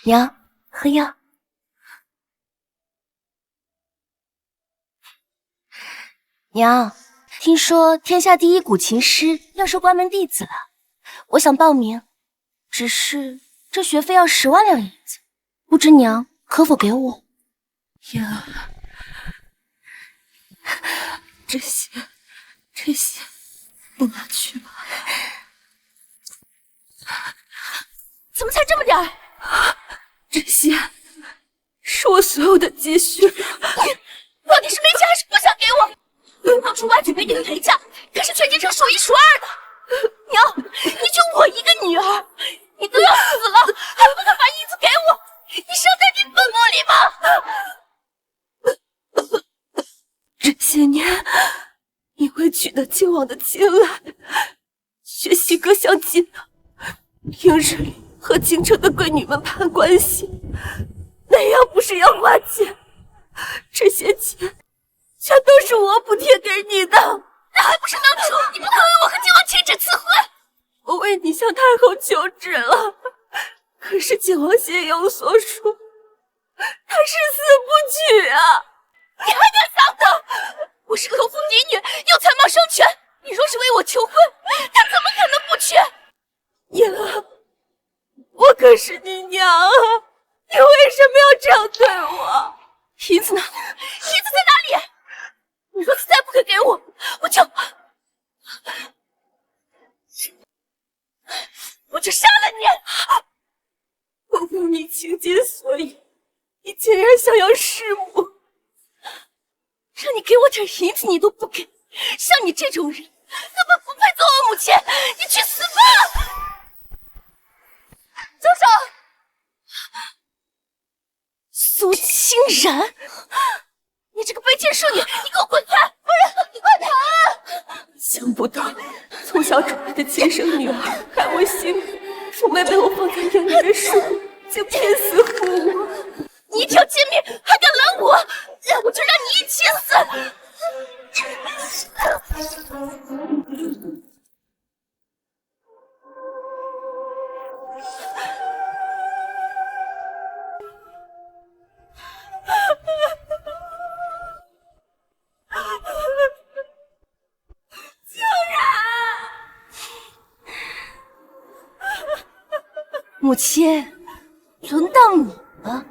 娘，喝药。娘，听说天下第一古琴师要收关门弟子了，我想报名，只是这学费要10万两银子，不知娘可否给我？燕儿，这些不拿去吧。怎么才这么点儿？这些是我所有的积蓄。到底是没钱还是不想给我？当初外祖给你的陪嫁，可是全京城数1数2的。娘，你就我一个女儿，你都要死了，还不肯把银子给我？你是要带进坟墓里吗？这些年，因为取得靖王的青睐，学习各项技能，平日里和京城的贵女们攀关系，那样不是要花钱，这些钱全都是我补贴给你的。那还不是当初你不肯为我和靖王亲旨赐婚？我为你向太后求旨了，可是靖王心有所属，他誓死不娶啊！你还敢丧他？我是侯府嫡女，有才貌双全，你若是为我求婚，他怎么可能不娶？燕儿，我可是你娘啊，你为什么要这样对我？银子呢？银子在哪里？你若是再不肯给我，我就杀了你！我为你倾尽所有，你竟然想要弑母！让你给我点银子你都不给，像你这种人根本不配做我母亲，你去死吧！住手！苏清然，你这个卑贱庶女，你给我滚开！夫人，你快逃！想不到从小宠爱的亲生女儿害我心苦，父妹被我放在眼里的时候，竟拼死护我。你一条贱命还敢拦我，我就让你一起死！竟然！母亲，轮到你了。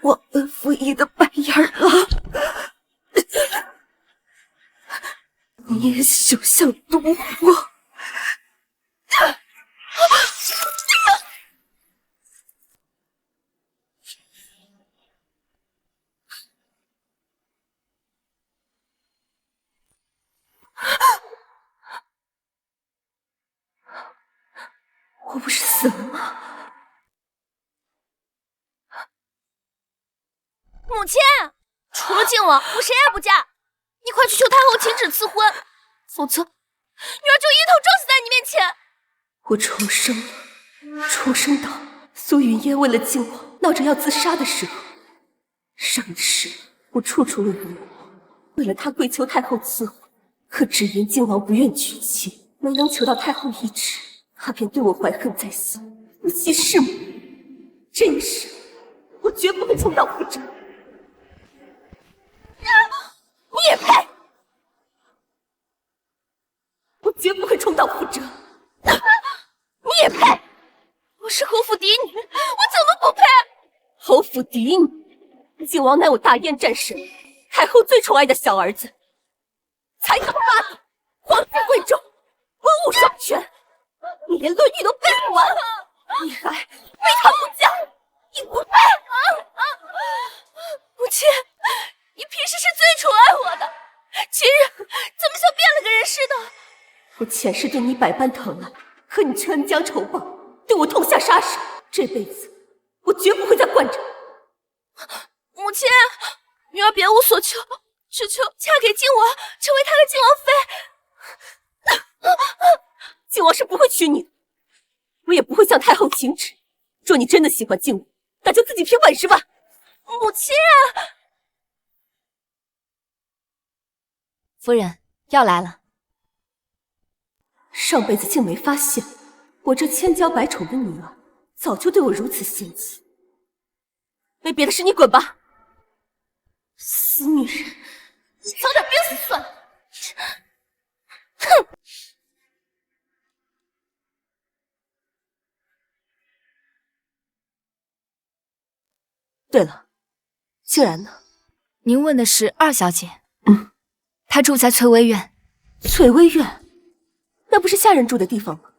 忘恩负义的白眼狼，你也休想毒我！我不是死了吗？母亲，除了靖王，我谁也不嫁。你快去求太后请旨赐婚，否则女儿就一头撞死在你面前。我重生了，重生到苏云烟为了靖王闹着要自杀的时候。上一世我处处为了我，为了他跪求太后赐婚，可只因靖王不愿娶妻，没能求到太后懿旨，他便对我怀恨在心，不惜弑母。这一世我绝不会重蹈覆辙。你也配！我绝不会重蹈覆辙。你也配！我是侯府嫡女，我怎么不配？侯府嫡女，靖王乃我大燕战神，太后最宠爱的小儿子，才刚发底，皇子贵重，文武双全，你连论语都背不完，你还非他不嫁，你不配！母亲，你平时是最宠爱我的，今日怎么像变了个人似的？我前世对你百般疼爱，和你恩将仇报，对我痛下杀手，这辈子我绝不会再惯着。母亲，女儿别无所求，只求嫁给靖王，成为他的靖王妃。靖王是不会娶你的，我也不会向太后请旨。若你真的喜欢靖王，那就自己凭本事吧。母亲，夫人，药来了。上辈子竟没发现，我这千娇百宠的女儿早就对我如此嫌弃。没别的事，你滚吧！死女人，早点憋死算了。哼！对了，静然呢？您问的是二小姐。她住在翠微苑。翠微苑，那不是下人住的地方吗？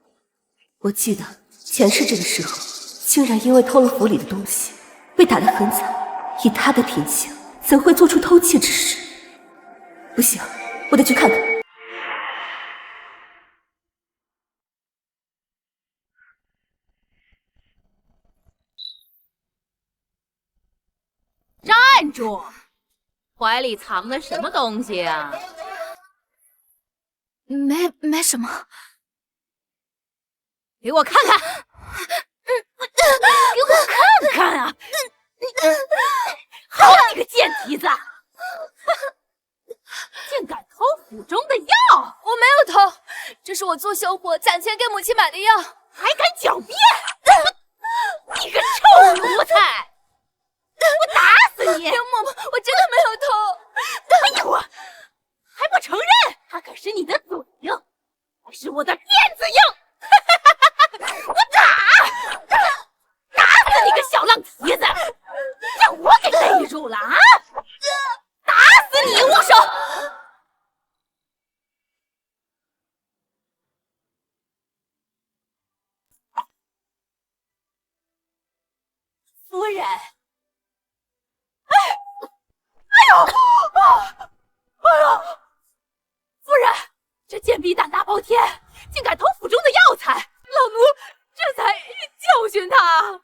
我记得前世这个时候，竟然因为偷了府里的东西，被打得很惨。以她的品性，怎会做出偷窃之事？不行，我得去看看。站住！怀里藏的什么东西啊？没什么。给我看看！给我看看啊！好你个贱蹄子！竟敢偷府中的药！我没有偷，这是我做小伙攒钱给母亲买的药。还敢狡辩！你个臭奴才！我打死你！杨嬷嬷，我真的没有偷。哎呦啊！还不承认？他可是你的嘴硬，还是我的辫子硬！我打死你个小浪蹄子！让我给逮住了啊！打死你！住手！夫人。哎呦！夫人，这贱婢胆大包天，竟敢偷府中的药材，老奴这才教训他。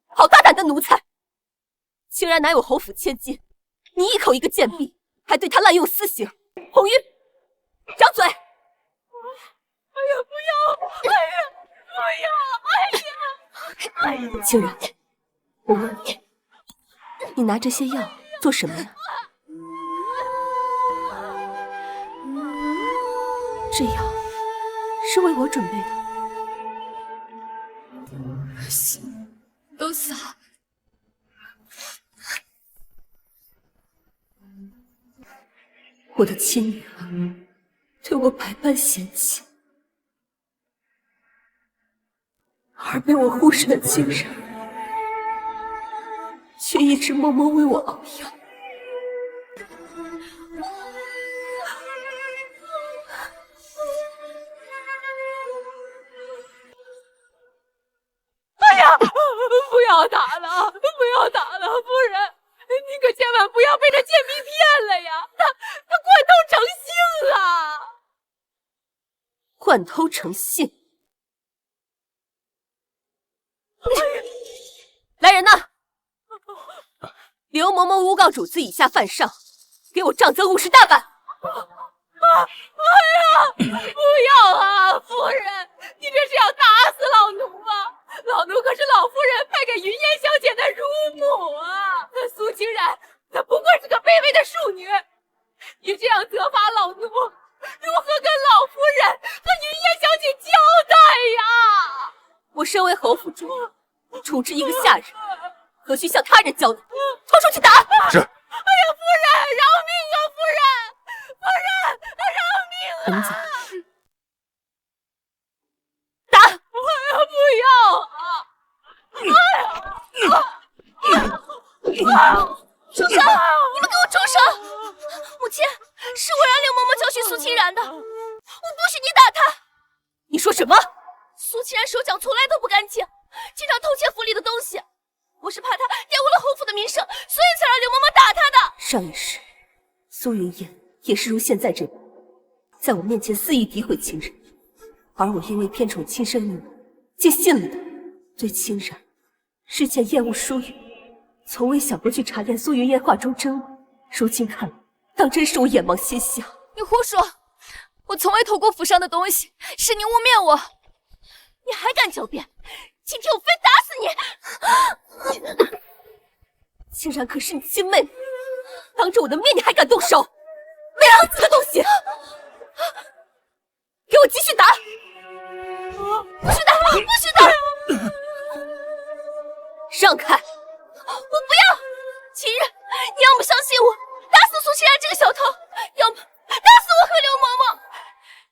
好大胆的奴才！竟然乃有侯府千金，你一口一个贱婢，还对他滥用私刑。红玉，张嘴！哎呀，不要！哎呀，不要！哎呀！静然，我问你，你拿这些药做什么呀？这药是为我准备的。都撒。我的亲女儿对我百般嫌弃，而被我忽视的竟然却一直默默为我熬药。哎呀，不要打了，不要打了，夫人，你可千万不要被这贱婢骗了呀！他贯偷成性啊！贯偷成性。来人呐！刘嬷嬷诬告主子以下犯上，给我杖责50大板！哎呀，不要啊，夫人，你这是要打死老奴吗？老奴可是老夫人派给云烟小姐的乳母啊！苏清然，她不过是个卑微的庶女，你这样责罚老奴，如何跟老夫人和云烟小姐交代呀？我身为侯府主人，处置一个下人，何须向他人交代？拖出去打！是。哎呀，夫人，饶命啊，夫人！夫人，饶命啊！我们走。打！哎呀，不要啊！住手！你们给我住手！母亲，是我让刘嬷嬷教训苏清然的，我不许你打她。你说什么？苏清然手脚从来都不干净，经常偷窃府里的东西。我是怕他玷污了侯府的名声，所以才让刘嬷嬷打他的。上一世，苏云烟也是如现在这般，在我面前肆意诋毁亲人，而我因为偏宠亲生女儿，竟信了他。对清然之前厌恶疏语，从未想过去查验苏云烟话中真伪。如今看来，当真是我眼盲心瞎。你胡说！我从未偷过府上的东西，是你污蔑我。你还敢狡辩？今天我非打死你！竟然可是你亲妹妹，当着我的面你还敢动手，没良心的东西！给我继续打！不许打！不许打！让开！我不要！秦冉，你要么相信我，打死苏清然这个小偷，要么打死我和刘嬷嬷。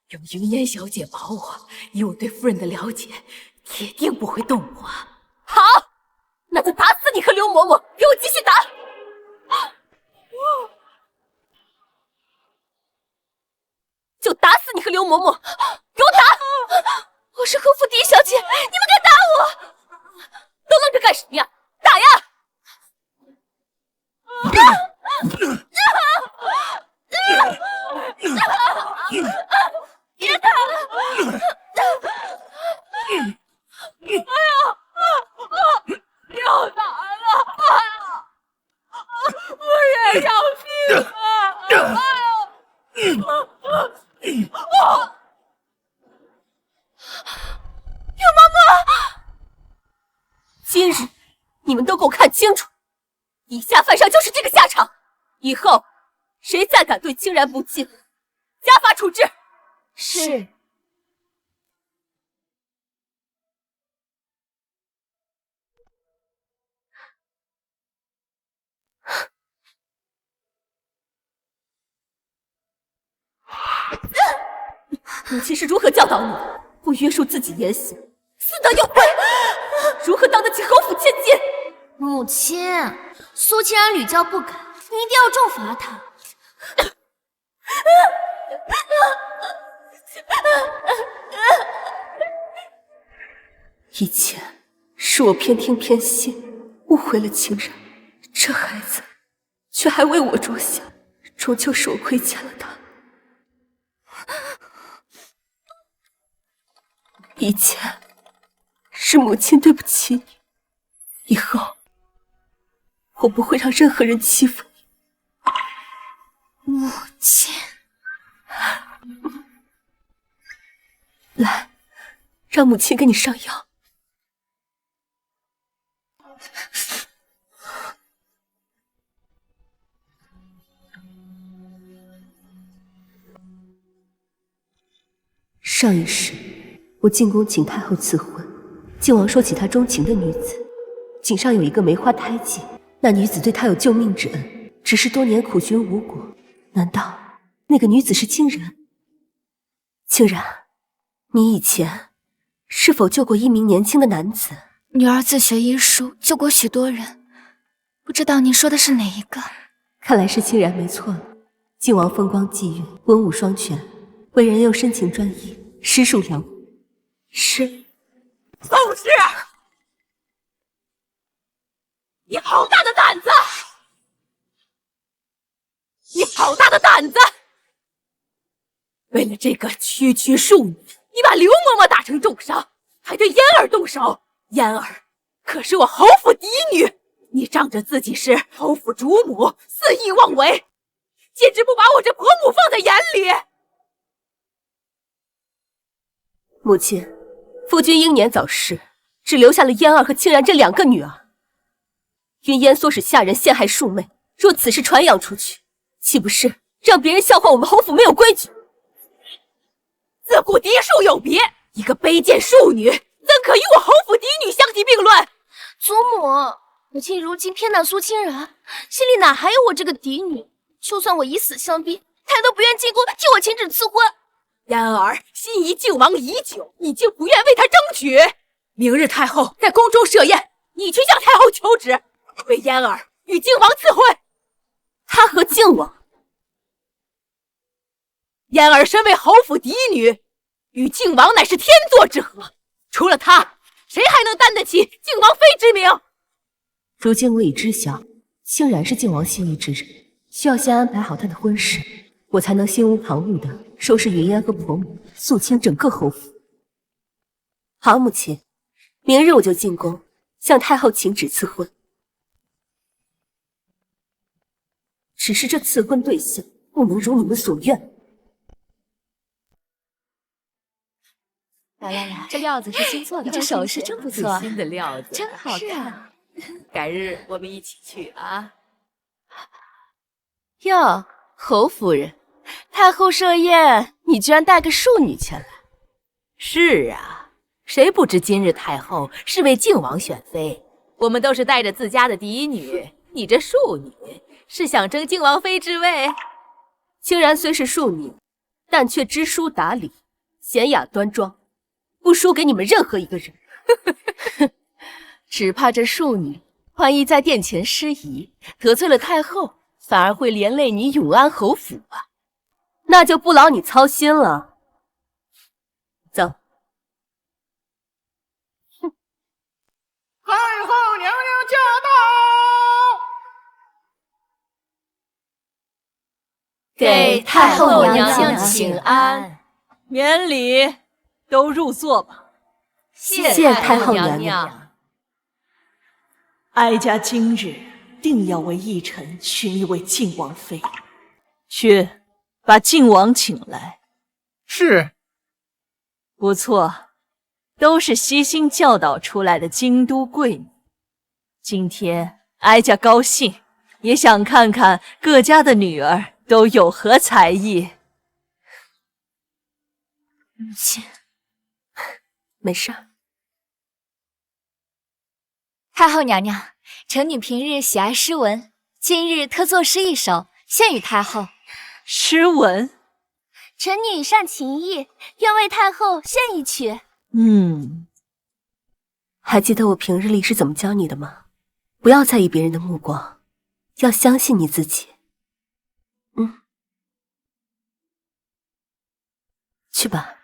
有云烟小姐保我，以我对夫人的了解，铁定不会动我。好，那就打死你和刘嬷嬷！给我继续打！就打死你和刘嬷嬷！给我打！我是侯府第一小姐，你们敢打我？都愣着干什么呀？打呀！别打！要打了！夫人饶命啊！今日你们都给我看清楚，以下犯上就是这个下场。以后谁再敢对清然不敬，家法处置。是。母亲是如何教导你的？不约束自己言行，私德有亏，如何当得起侯府千金？母亲，苏清然屡教不改，你一定要重罚他。以前是我偏听偏信，误会了清然，这孩子却还为我着想，终究是我亏欠了他。以前是母亲对不起你，以后我不会让任何人欺负你。母亲，来，让母亲给你上药。上一世，我进宫请太后赐婚，靖王说起他钟情的女子，颈上有一个梅花胎记，那女子对他有救命之恩，只是多年苦寻无果。难道那个女子是清然？清然，你以前是否救过一名年轻的男子？女儿自学医术，救过许多人，不知道您说的是哪一个？看来是清然没错了。靖王风光霁月，文武双全，为人又深情专一，诗书良好。是宋氏，你好大的胆子！你好大的胆子！为了这个区区庶女，你把刘嬷嬷打成重伤，还对嫣儿动手。嫣儿可是我侯府嫡女，你仗着自己是侯府主母，肆意妄为，简直不把我这婆母放在眼里。母亲，夫君英年早逝，只留下了嫣儿和清然这2个女儿。云烟唆使下人陷害庶妹，若此事传扬出去，岂不是让别人笑话我们侯府没有规矩？自古嫡庶有别，一个卑贱庶女，怎可与我侯府嫡女相提并论？祖母，母亲如今偏袒苏清然，心里哪还有我这个嫡女？就算我以死相逼，她都不愿进宫替我请旨赐婚。嫣儿心仪靖王已久，你竟不愿为他争取？明日太后在宫中设宴，你去向太后求旨，为嫣儿与靖王赐婚。他和靖王？嫣儿身为侯府嫡女，与靖王乃是天作之合，除了他，谁还能担得起靖王妃之名？如今我已知晓，清然是靖王心仪之人，需要先安排好他的婚事，我才能心无旁骛地收拾云烟和婆母，肃清整个侯府。好，母亲，明日我就进宫向太后请旨赐婚。只是这赐婚对象不能如你们所愿。来，这料子是新做的，你这首饰真不错，新的料子，真好看。改日我们一起去啊！哟，侯夫人，太后设宴，你居然带个庶女前来？是啊，谁不知今日太后是为靖王选妃？我们都是带着自家的嫡女，你这庶女是想争靖王妃之位？清然虽是庶女，但却知书达理，娴雅端庄，不输给你们任何一个人。只怕这庶女万一在殿前失仪，得罪了太后，反而会连累你永安侯府啊，那就不劳你操心了。走。太后娘娘驾到！给太后娘娘请安。免礼，都入座吧。谢太后娘娘。哀家今日定要为义臣寻一位靖王妃，去把靖王请来。是。不错，都是悉心教导出来的京都贵女。今天哀家高兴，也想看看各家的女儿都有何才艺。母亲，没事儿。太后娘娘，臣女平日喜爱诗文，今日特作诗一首，献与太后。诗文？臣女善琴艺，愿为太后献一曲。还记得我平日里是怎么教你的吗？不要在意别人的目光，要相信你自己。去吧。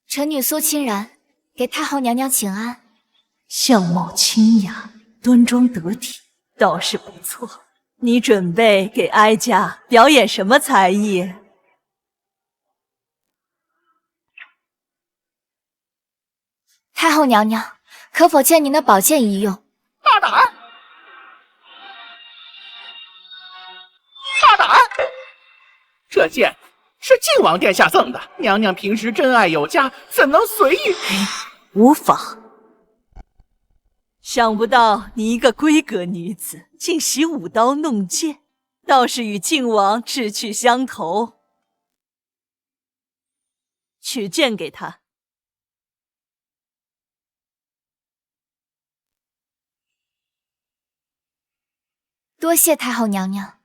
臣女苏清然给太后娘娘请安。相貌清雅，端庄得体，倒是不错。你准备给哀家表演什么才艺？太后娘娘，可否借您的宝剑一用？大胆！大胆！这剑是靖王殿下赠的，娘娘平时珍爱有加，怎能随意？无妨。想不到你一个闺阁女子，竟习舞刀弄剑，倒是与靖王志趣相投。取剑给他。多谢太后娘娘。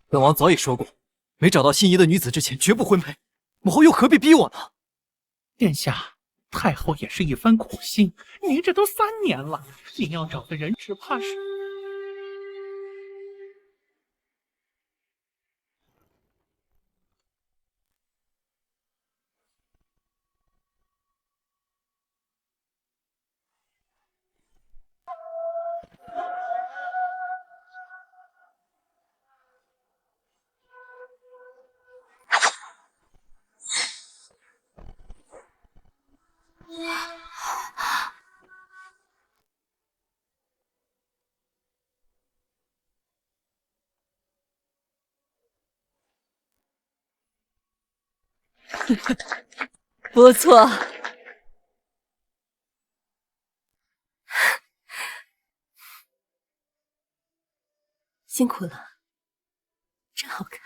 本王早已说过，没找到心仪的女子之前，绝不婚配。母后又何必逼我呢？殿下，太后也是一番苦心，您这都3年了，您要找个人，只怕是……不错。辛苦了，真好看。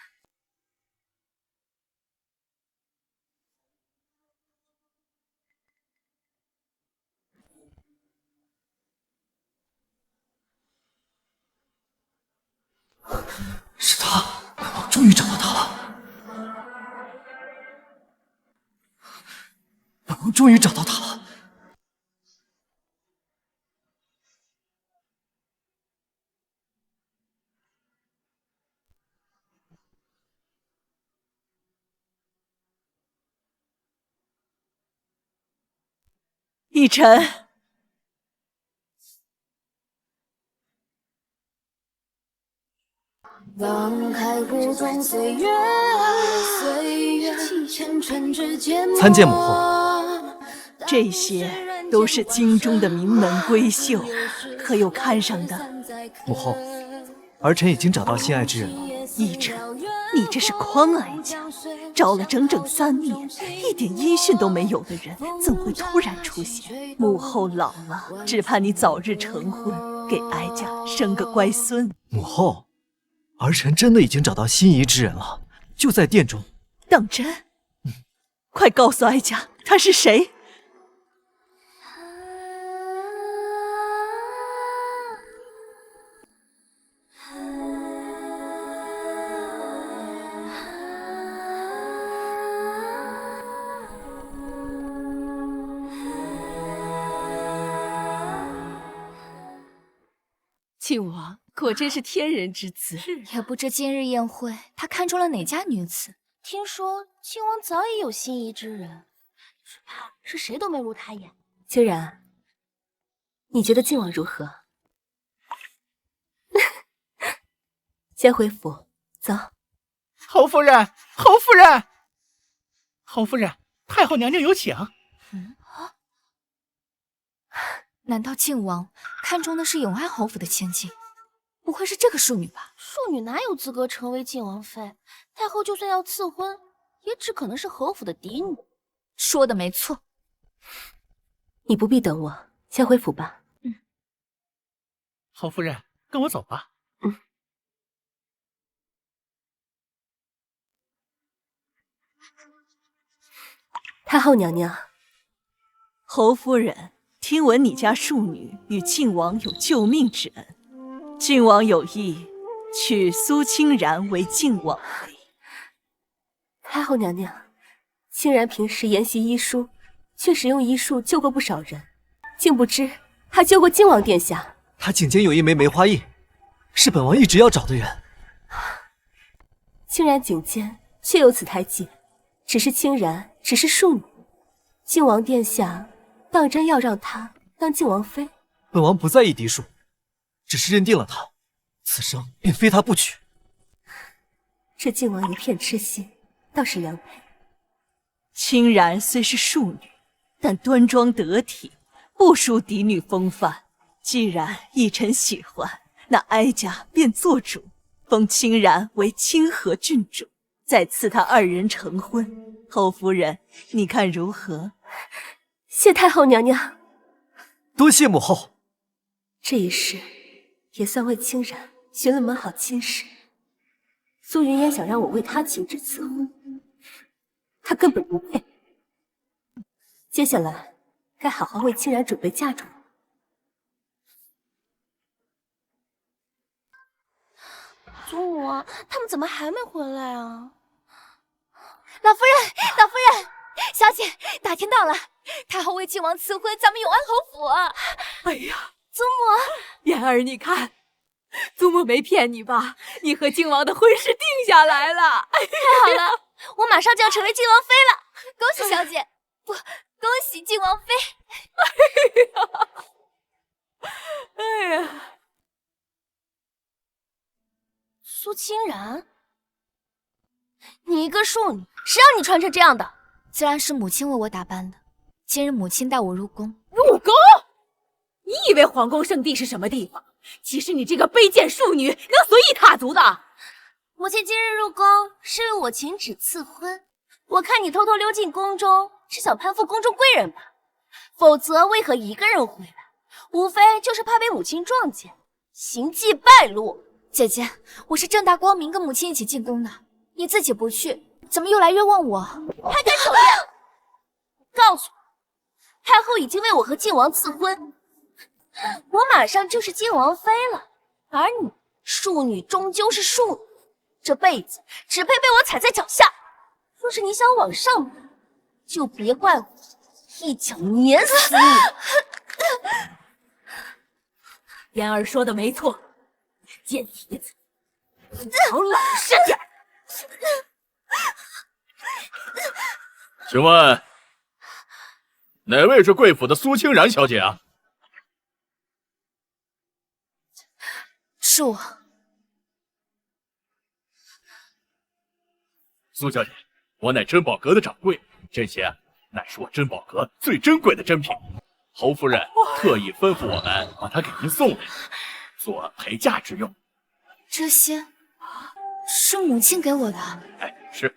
是他，本王终于找到他了。本王终于找到他了。奕晨，荡开湖中岁月啊，岁月缱绻指尖参见母后。这些都是京中的名门闺秀，可有看上的？母后，儿臣已经找到心爱之人了。依着，你这是诓哀家，找了整整3年，一点音讯都没有的人，怎会突然出现？母后老了，只盼你早日成婚，给哀家生个乖孙。母后，儿臣真的已经找到心仪之人了，就在殿中。当真？快告诉哀家，他是谁？靖王果真是天人之子，也不知今日宴会他看中了哪家女子。听说靖王早已有心仪之人，只怕是谁都没入他眼。清然，你觉得靖王如何？先回府，走。侯夫人，侯夫人，侯夫人，太后娘娘有请。难道靖王看中的是永安侯府的千金？不会是这个庶女吧？庶女哪有资格成为靖王妃？太后就算要赐婚，也只可能是侯府的嫡女。说的没错。你不必等我，先回府吧。侯夫人，跟我走吧。太后娘娘，侯夫人听闻你家庶女与靖王有救命之恩，靖王有意娶苏清然为靖王妃。太后娘娘，清然平时研习医书，确实用医术救过不少人，竟不知还救过靖王殿下。她颈间有一枚梅花印，是本王一直要找的人。清然颈间确有此胎记，只是清然只是庶女，靖王殿下当真要让她当靖王妃？本王不在意嫡庶，只是认定了她，此生便非她不娶。这靖王一片痴心，倒是良配。清然虽是庶女，但端庄得体，不输嫡女风范。既然义臣喜欢，那哀家便做主，封清然为清河郡主，再赐他2人成婚。侯夫人，你看如何？谢太后娘娘。多谢母后。这一世也算为清然寻了门好亲事。苏云烟想让我为她亲自赐婚，她根本不配。接下来该好好为清然准备嫁妆。祖母啊，他们怎么还没回来啊？老夫人，老夫人，小姐，打听到了，太后为靖王赐婚咱们永安侯府。哎呀，祖母，妍儿，你看，祖母没骗你吧？你和靖王的婚事定下来了。太好了，我马上就要成为靖王妃了，恭喜小姐，不，恭喜靖王妃。哎呀，苏清然，你一个庶女，谁让你穿成这样的？自然是母亲为我打扮的。今日母亲带我入宫。入宫？你以为皇宫圣地是什么地方？岂是你这个卑贱庶女能随意踏足的？母亲今日入宫是为我请旨赐婚，我看你偷偷溜进宫中，是想攀附宫中贵人吧？否则为何一个人回来？无非就是怕被母亲撞见，行迹败露。姐姐，我是正大光明跟母亲一起进宫的，你自己不去，怎么又来冤枉我？还敢狡辩！告诉我，太后已经为我和靖王赐婚，我马上就是靖王妃了。而你，庶女终究是庶女，这辈子只配被我踩在脚下。若是你想往上爬，就别怪我一脚碾死你。妍儿说的没错，贱蹄子，你好老实点。请问哪位是贵府的苏清然小姐啊？是我。苏小姐，我乃珍宝阁的掌柜，这些乃是我珍宝阁最珍贵的珍品，侯夫人特意吩咐我们把它给您送来，做陪嫁之用。这些是母亲给我的。哎，是。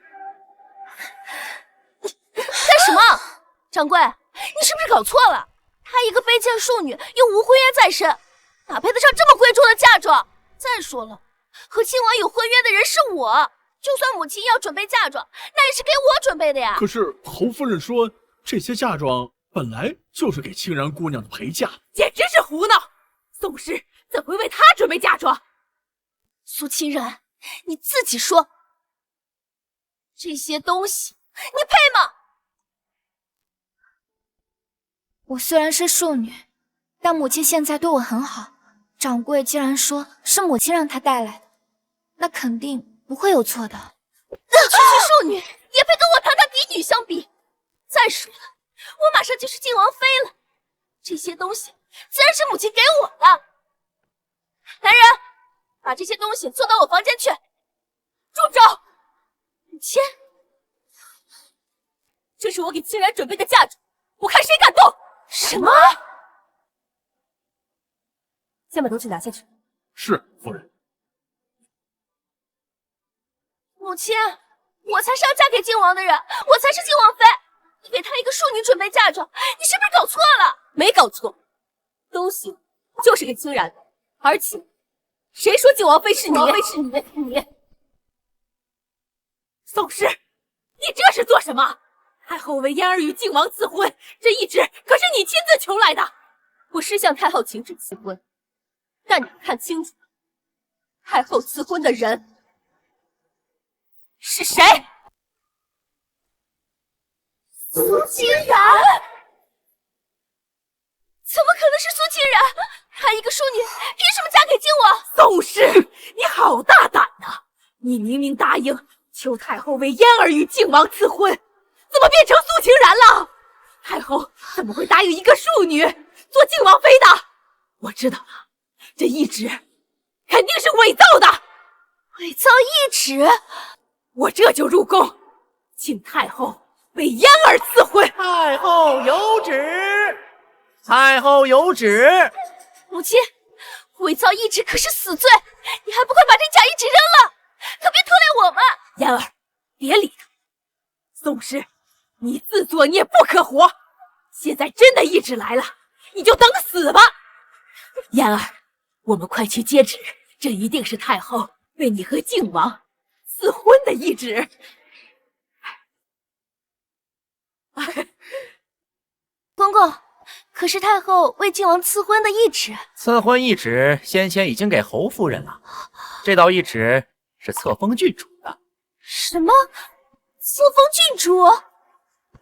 干什么？掌柜，你是不是搞错了？她一个卑贱庶女，又无婚约在身，哪配得上这么贵重的嫁妆？再说了，和亲王有婚约的人是我，就算母亲要准备嫁妆，那也是给我准备的呀。可是侯夫人说，这些嫁妆本来就是给清然姑娘的陪嫁，简直是胡闹！宋氏怎会为她准备嫁妆？苏清然，你自己说，这些东西你配吗？我虽然是庶女，但母亲现在对我很好。掌柜既然说是母亲让她带来的，那肯定不会有错的。区区庶女也配跟我堂堂嫡女相比？再说了，我马上就是靖王妃了，这些东西自然是母亲给我的。来人，把这些东西送到我房间去。住手！母亲，这是我给清然准备的嫁妆，我看谁敢动！什么？先把东西拿下去。是夫人。母亲，我才是要嫁给靖王的人，我才是靖王妃。你给她一个庶女准备嫁妆，你是不是搞错了？没搞错，东西就是给清然的，而且谁说靖王妃是你？你宋氏，你这是做什么？太后为嫣儿与靖王赐婚，这懿旨可是你亲自求来的。我是向太后请旨赐婚，但你们看清楚，太后赐婚的人是谁？苏清然？怎么可能是苏清然？她一个庶女，凭什么嫁给靖王？宋氏，你好大胆呐！你明明答应求太后为嫣儿与靖王赐婚，怎么变成苏清然了？太后怎么会答应一个庶女做靖王妃的？我知道了，这懿旨肯定是伪造的。伪造懿旨？我这就入宫，请太后为嫣儿赐婚。太后有旨，太后有旨。母亲，伪造懿旨可是死罪，你还不快把这假懿旨扔了，可别拖累我们。嫣儿，别理他。宋氏，你自作孽不可活，现在真的懿旨来了，你就等死吧。嫣儿，我们快去接旨，这一定是太后为你和靖王赐婚的懿旨。公公，可是太后为靖王赐婚的懿旨？赐婚懿旨先前已经给侯夫人了，这道懿旨是册封郡主的。什么？册封郡主？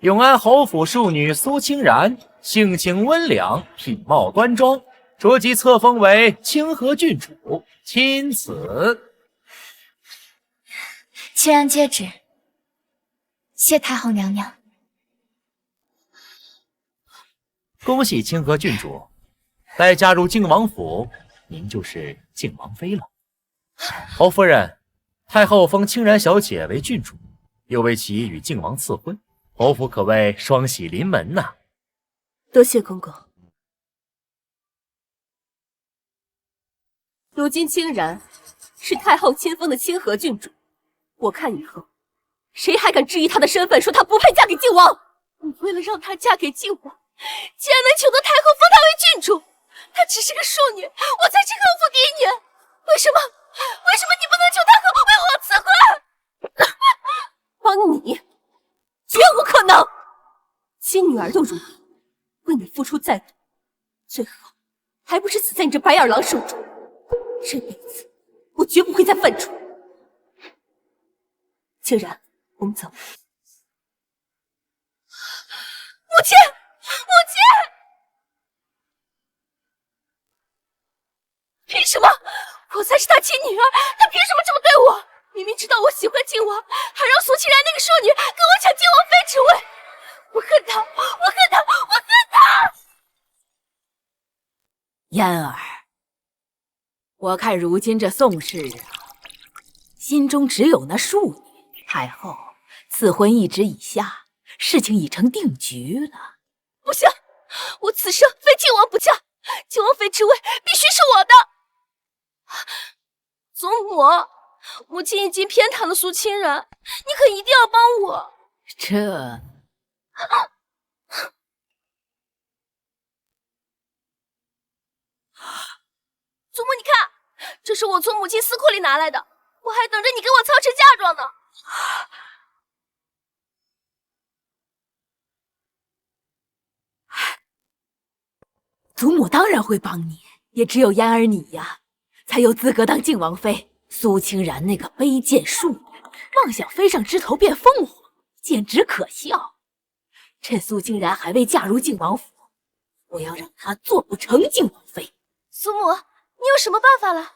永安侯府庶女苏清然，性情温良，品貌端庄，着即册封为清河郡主，钦此。清然接旨，谢太后娘娘。恭喜清河郡主，待加入靖王府，您就是靖王妃了。侯夫人，太后封清然小姐为郡主，又为其与靖王赐婚，侯府可谓双喜临门呐。多谢公公。如今清然是太后亲封的清河郡主，我看以后谁还敢质疑她的身份，说她不配嫁给靖王？你为了让她嫁给靖王，竟然能求得太后封她为郡主，她只是个庶女，我才是后府嫡女，为什么你不能求太后为我赐婚？帮你，绝无可能！亲女儿都如你，为你付出再多，最后还不是死在你这白眼狼手中？这辈子我绝不会再犯错。清然，我们走。母亲，凭什么？我才是他亲女儿，他凭什么这么对我？明明知道我喜欢靖王，还让苏清然那个庶女跟我抢靖王妃之位，我恨他！嫣儿，我看如今这宋氏啊，心中只有那庶女，太后赐婚一纸已下，事情已成定局了。不行，我此生非靖王不嫁，靖王妃之位必须是我的。祖母，母亲已经偏袒了苏清然，你可一定要帮我。这……祖母，你看，这是我从母亲私库里拿来的，我还等着你给我操持嫁妆呢。祖母当然会帮你，也只有嫣儿你呀，才有资格当靖王妃。苏清然那个卑贱庶女，妄想飞上枝头变凤凰，简直可笑。趁苏清然还未嫁入靖王府，我要让她做不成靖王妃。祖母，你有什么办法了？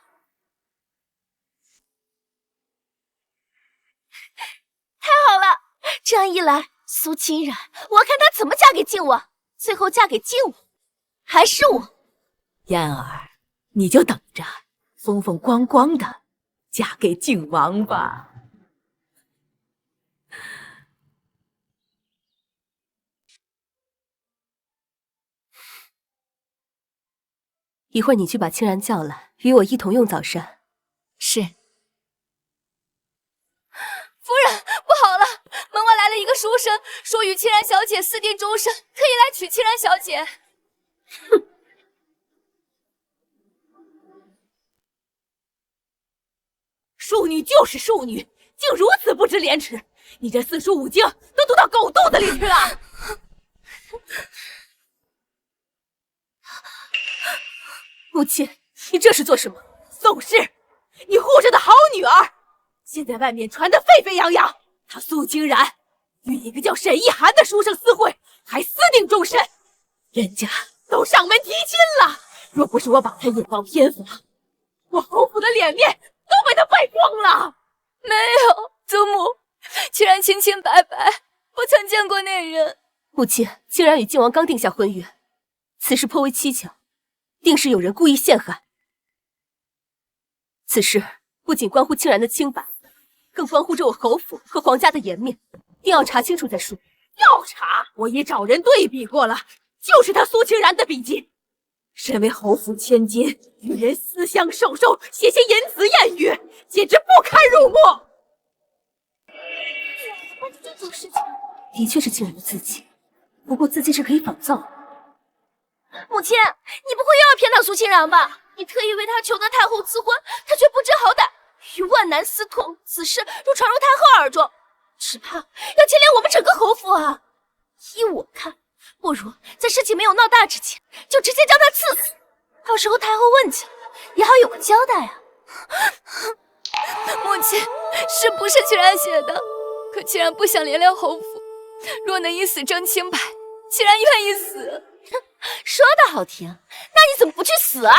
太好了，这样一来，苏清然，我要看她怎么嫁给靖王，最后嫁给靖王，还是我。嫣儿，你就等着风风光光的嫁给靖王吧。一会儿你去把清然叫来，与我一同用早膳。是。夫人，不好了，门外来了一个书生，说与清然小姐私定终身，可以来娶清然小姐。哼！庶女就是庶女，竟如此不知廉耻！你这四书五经都读到狗肚子里去了！母亲，你这是做什么？宋氏，你护着的好女儿，现在外面传得沸沸扬扬，她苏清然与一个叫沈一涵的书生私会，还私定终身，人家都上门提亲了。若不是我把她引往偏房，我侯府的脸面都被她败光了。没有，祖母，清然清清白白，不曾见过那人。母亲，清然与靖王刚定下婚约，此事颇为蹊跷，定是有人故意陷害。此事不仅关乎清然的清白，更关乎着我侯府和皇家的颜面，定要查清楚再说。要查，我已找人对比过了，就是他苏清然的笔迹。身为侯府千金，与人私相授受，写些淫词艳语，简直不堪入目。这种事情的确是清然的字迹，不过字迹是可以仿造的。母亲，你不会又要偏袒苏清然吧？你特意为他求得太后赐婚，他却不知好歹，与万男私通，此事若传入太后耳中，只怕要牵连我们整个侯府啊！依我看，不如在事情没有闹大之前，就直接将他赐死，到时候太后问起来，也好有个交代啊。母亲，是不是清然写的？可清然不想连累侯府，若能以死争清白，清然愿意死。说的好听，那你怎么不去死啊？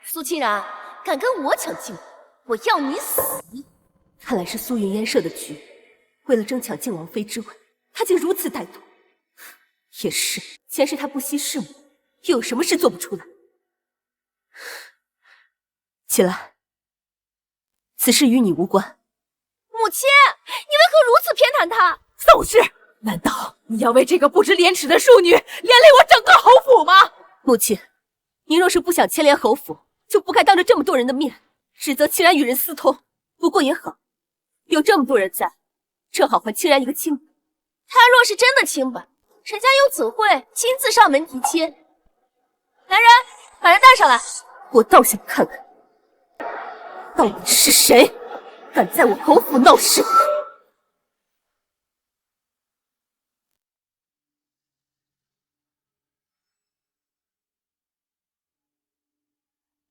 苏清然，敢跟我抢靖王，我要你死！看来是苏云烟设的局，为了争抢靖王妃之位，他竟如此歹毒。也是，前世他不惜弑母，又有什么事做不出来？起来，此事与你无关。母亲，你为何如此偏袒他？宋氏，难道你要为这个不知廉耻的庶女连累我整个侯府吗？母亲，您若是不想牵连侯府，就不该当着这么多人的面指责清然与人私通。不过也好，有这么多人在，正好还清然一个清白。他若是真的清白，沈家又怎会亲自上门提亲？来人，把人带上来！我倒想看看，到底是谁敢在我侯府闹事。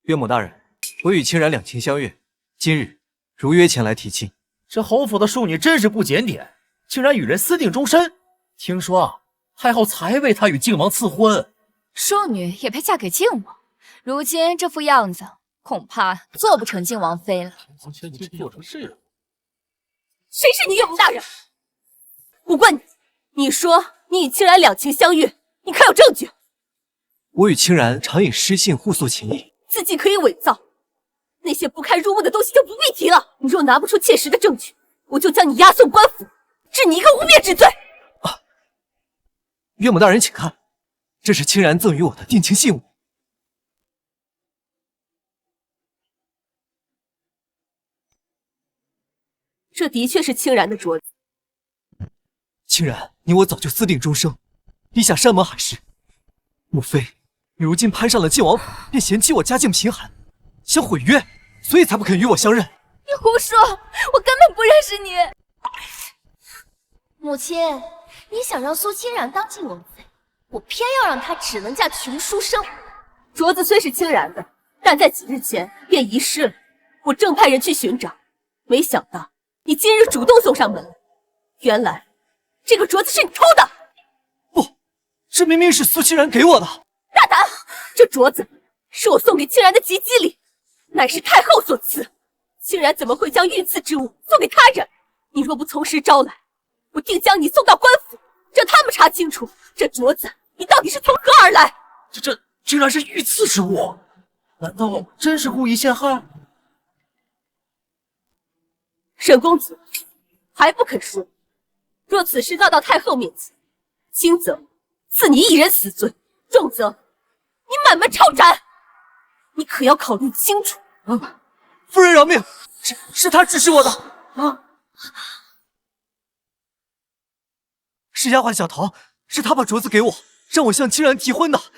岳母大人，我与清然两情相悦，今日如约前来提亲。这侯府的庶女真是不检点，竟然与人私定终身。听说太后才为她与靖王赐婚，庶女也配嫁给靖王？如今这副样子，恐怕做不成靖王妃了。做成这样，谁是你岳母大人？无关你。你说你与清然两情相悦，你可有证据？我与清然常以诗信互诉情谊，字迹可以伪造，那些不堪入目的东西就不必提了。你若拿不出切实的证据，我就将你押送官府，治你一个污蔑之罪。岳母大人，请看，这是清然赠予我的定情信物。这的确是清然的镯子。清然，你我早就私定终生，立下山盟海誓。莫非你如今攀上了晋王府，便嫌弃我家境贫寒，想毁约，所以才不肯与我相认？你胡说，我根本不认识你。母亲，你想让苏清然当晋王妃，我偏要让她只能嫁穷书生。镯子虽是清然的，但在几日前便遗失了。我正派人去寻找，没想到你今日主动送上门来。原来这个镯子是你偷的。不，这明明是苏清然给我的。大胆！这镯子是我送给清然的吉吉礼，乃是太后所赐。清然怎么会将御赐之物送给他人？你若不从实招来，我定将你送到官府，让他们查清楚这镯子你到底是从何而来。这竟然是御赐之物，难道真是故意陷害？沈公子还不肯说？若此事闹到太后面前，轻则赐你一人死罪，重则你满门抄斩。你可要考虑清楚。夫人饶命，是他指使我的啊！是丫鬟小桃，是她把镯子给我，让我向清然提婚的。夫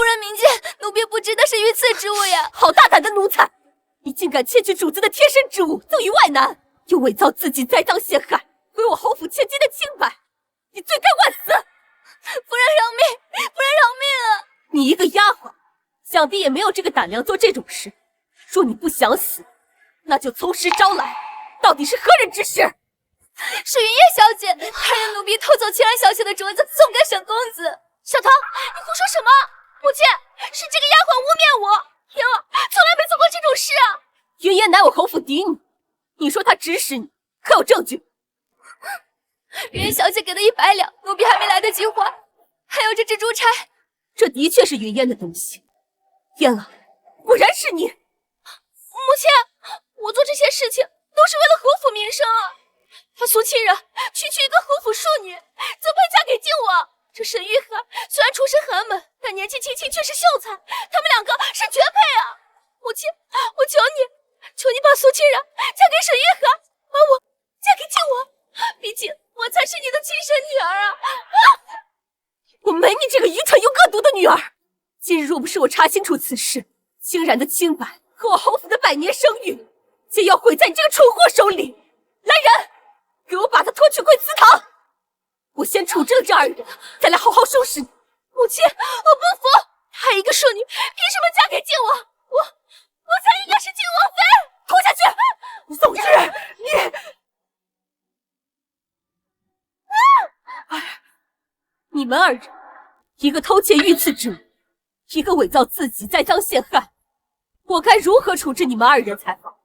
人明鉴，奴婢不知那是御赐之物呀！好大胆的奴才！你竟敢窃取主子的贴身之物赠与外男，又伪造自己栽赃陷害，毁我侯府千金的清白，你罪该万死！夫人饶命！夫人饶命啊！你一个丫鬟，想必也没有这个胆量做这种事。若你不想死，那就从实招来，到底是何人之事？是云烨小姐，她让奴婢偷走清然小姐的镯子送给沈公子。小桃，你胡说什么？母亲，是这个丫鬟污蔑我，天儿从来没做过这种事啊！云烟乃我侯府嫡女，你说她指使你，可有证据？云烨小姐给的100两，奴婢还没来得及还。还有这只珠钗，这的确是云烟的东西。燕儿，果然是你！母亲，我做这些事情都是为了侯府名声啊！她苏清然区区一个侯府庶女，怎配嫁给晋王？这沈玉涵虽然出身寒门，但年纪轻轻却是秀才，他们两个是绝配啊！母亲，我求你把苏清然嫁给沈玉涵，把我嫁给晋王，毕竟我才是你的亲生女儿啊！我没你这个愚蠢又恶毒的女儿！今日若不是我查清楚此事，清然的清白和我侯府的百年声誉，皆要毁在你这个蠢货手里！来人，给我把他拖去贵祠堂！我先处置了这2人，再来好好收拾你。母亲，我不服！她一个庶女，凭什么嫁给晋王？我才应该是晋王妃！拖下去！宋氏，你们2人，一个偷窃御赐之物，一个伪造自己栽赃陷害，我该如何处置你们2人才好？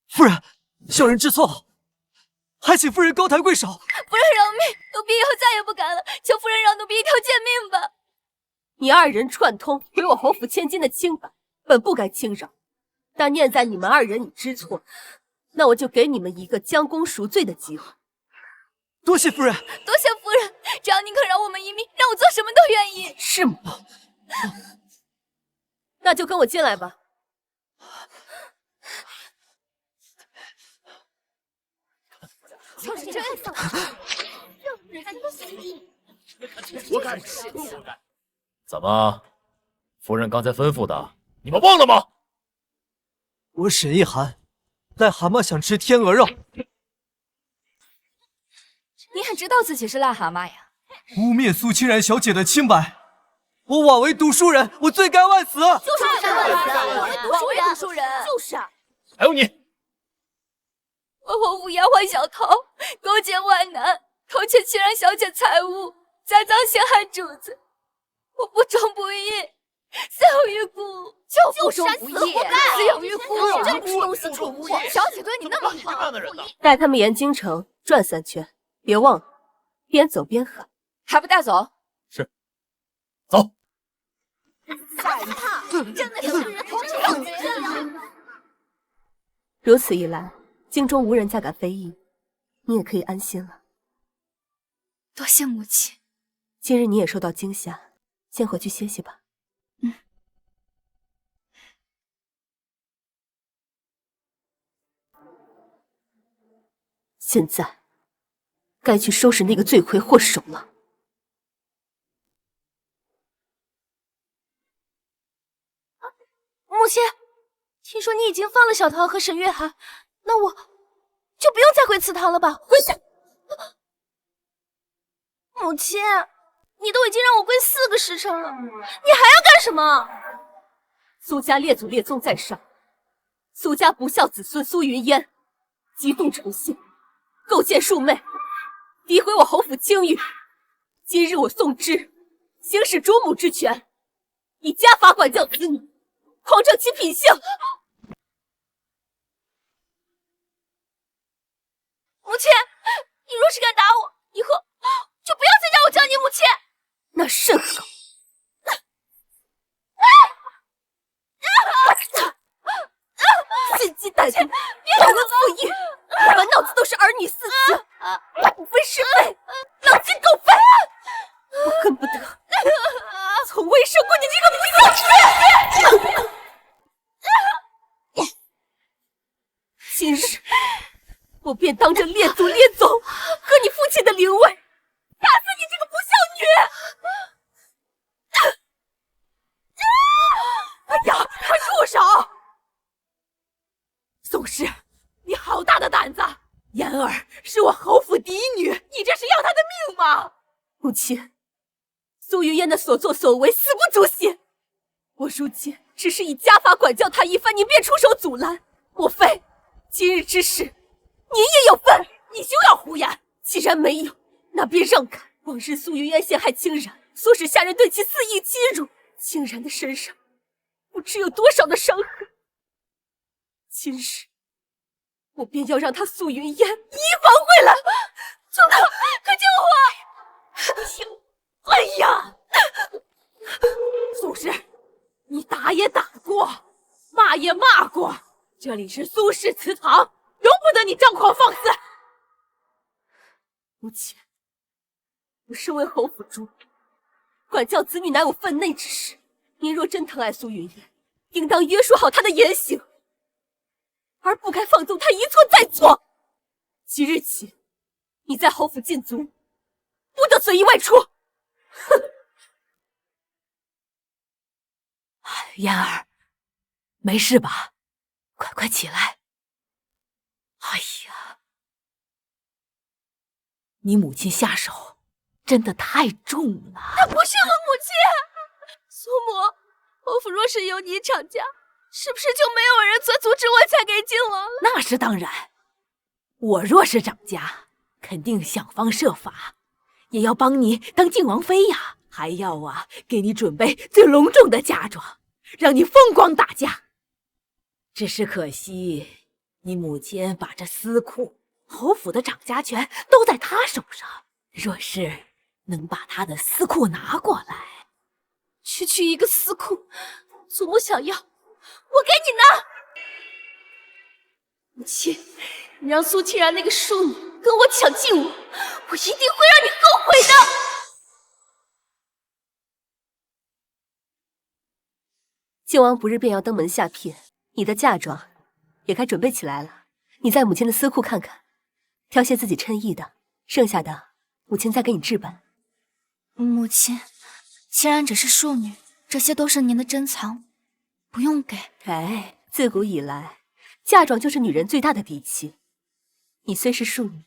夫人，小人知错了，还请夫人高抬贵手。夫人饶命，奴婢以后再也不敢了，求夫人饶奴婢一条贱命吧。你2人串通毁我侯府千金的清白，本不该轻饶，但念在你们2人已知错，那我就给你们一个将功赎罪的机会。多谢夫人，多谢夫人，只要您肯饶我们一命，让我做什么都愿意。是吗？那就跟我进来吧。就是这样，人家都随意。活该！怎么，夫人刚才吩咐的，你们忘了吗？我沈一涵，癞蛤蟆想吃天鹅肉。你还知道自己是癞蛤蟆呀？污蔑苏清然小姐的清白，我枉为读书人，我罪该万死！就是我为读书人，就是啊！还有你，我侯府丫鬟小桃勾结外男，偷窃清然小姐财物，栽赃陷害主子，我不忠不义，死有余辜。就不忠不义，死有余辜。这东西蠢物，小姐对你那么好，带他们沿京城转3圈，别忘了边走边喊。还不带走？是，走。再一趟，真的是人头这样子。如此一来，京中无人再敢非议，你也可以安心了。多谢母亲。今日你也受到惊吓，先回去歇歇吧。现在该去收拾那个罪魁祸首了。母亲，听说你已经放了小桃和沈月寒，那我就不用再回祠堂了吧？回去。母亲，你都已经让我跪4个时辰了，你还要干什么？苏家列祖列宗在上，苏家不孝子孙苏云烟极度成性，构陷庶妹，诋毁我侯府清誉。今日我宋之行使主母之权，以家法管教子女，匡正其品性。母亲，你若是敢打我，以后就不要再让我叫你母亲。那甚好。心机歹毒，忘恩负义，满脑子都是儿女私情，不分是非，狼心狗肺。我恨不得从未受过你这个不孝女。今日我便当着列祖列宗和你父亲的灵位，打死你这个不孝女！哎呀，快住手！宋氏，你好大的胆子！妍儿是我侯府嫡女，你这是要她的命吗？母亲，苏云烟的所作所为死不足惜，我如今只是以家法管教她一番，你便出手阻拦，莫非今日之事你也有份？你休要胡言！既然没有，那便让开。往日苏云烟陷害清然，唆使下人对其肆意欺辱，清然的身上不知有多少的伤痕。今日我便要让他苏云烟移防回来。宗哥，快救我！行，哎呀，苏氏，你打也打过，骂也骂过，这里是苏氏祠堂，容不得你张狂放肆。母亲，我身为侯府主母，管教子女乃我分内之事。您若真疼爱苏云烟，应当约束好她的言行，而不该放纵她一错再错。即日起，你在侯府禁足，不得随意外出。哼！嫣儿，没事吧？快起来！哎呀，你母亲下手真的太重了。她不是我母亲。苏母，侯府若是有你掌家，是不是就没有人阻止我嫁给靖王了？那是当然，我若是掌家，肯定想方设法，也要帮你当靖王妃呀，还要给你准备最隆重的嫁妆，让你风光大嫁。只是可惜，你母亲把这司库、侯府的掌家权都在她手上，若是能把她的司库拿过来，区区一个司库，祖母想要，我给你拿。母亲，你让苏清然那个庶女跟我抢靖王，我一定会让你后悔的。靖王不日便要登门下聘，你的嫁妆也该准备起来了。你在母亲的司库看看，挑些自己称意的，剩下的母亲再给你置办。母亲，清然只是庶女，这些都是您的珍藏，不用给。哎，自古以来，嫁妆就是女人最大的底气。你虽是庶女，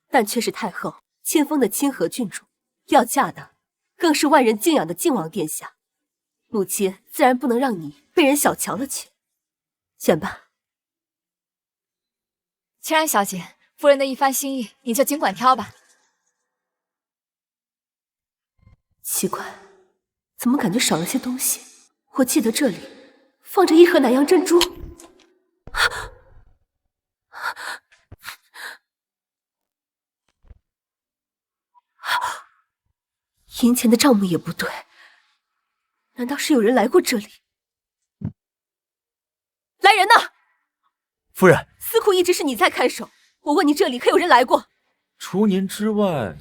但却是太后亲封的清河郡主，要嫁的更是万人敬仰的靖王殿下。母亲自然不能让你被人小瞧了去。选吧。清然小姐，夫人的一番心意，你就尽管挑吧。奇怪，怎么感觉少了些东西？我记得这里放着一盒南洋珍珠。银钱的账目也不对，难道是有人来过这里？来人呐！夫人，司库一直是你在看守，我问你这里可有人来过？除您之外，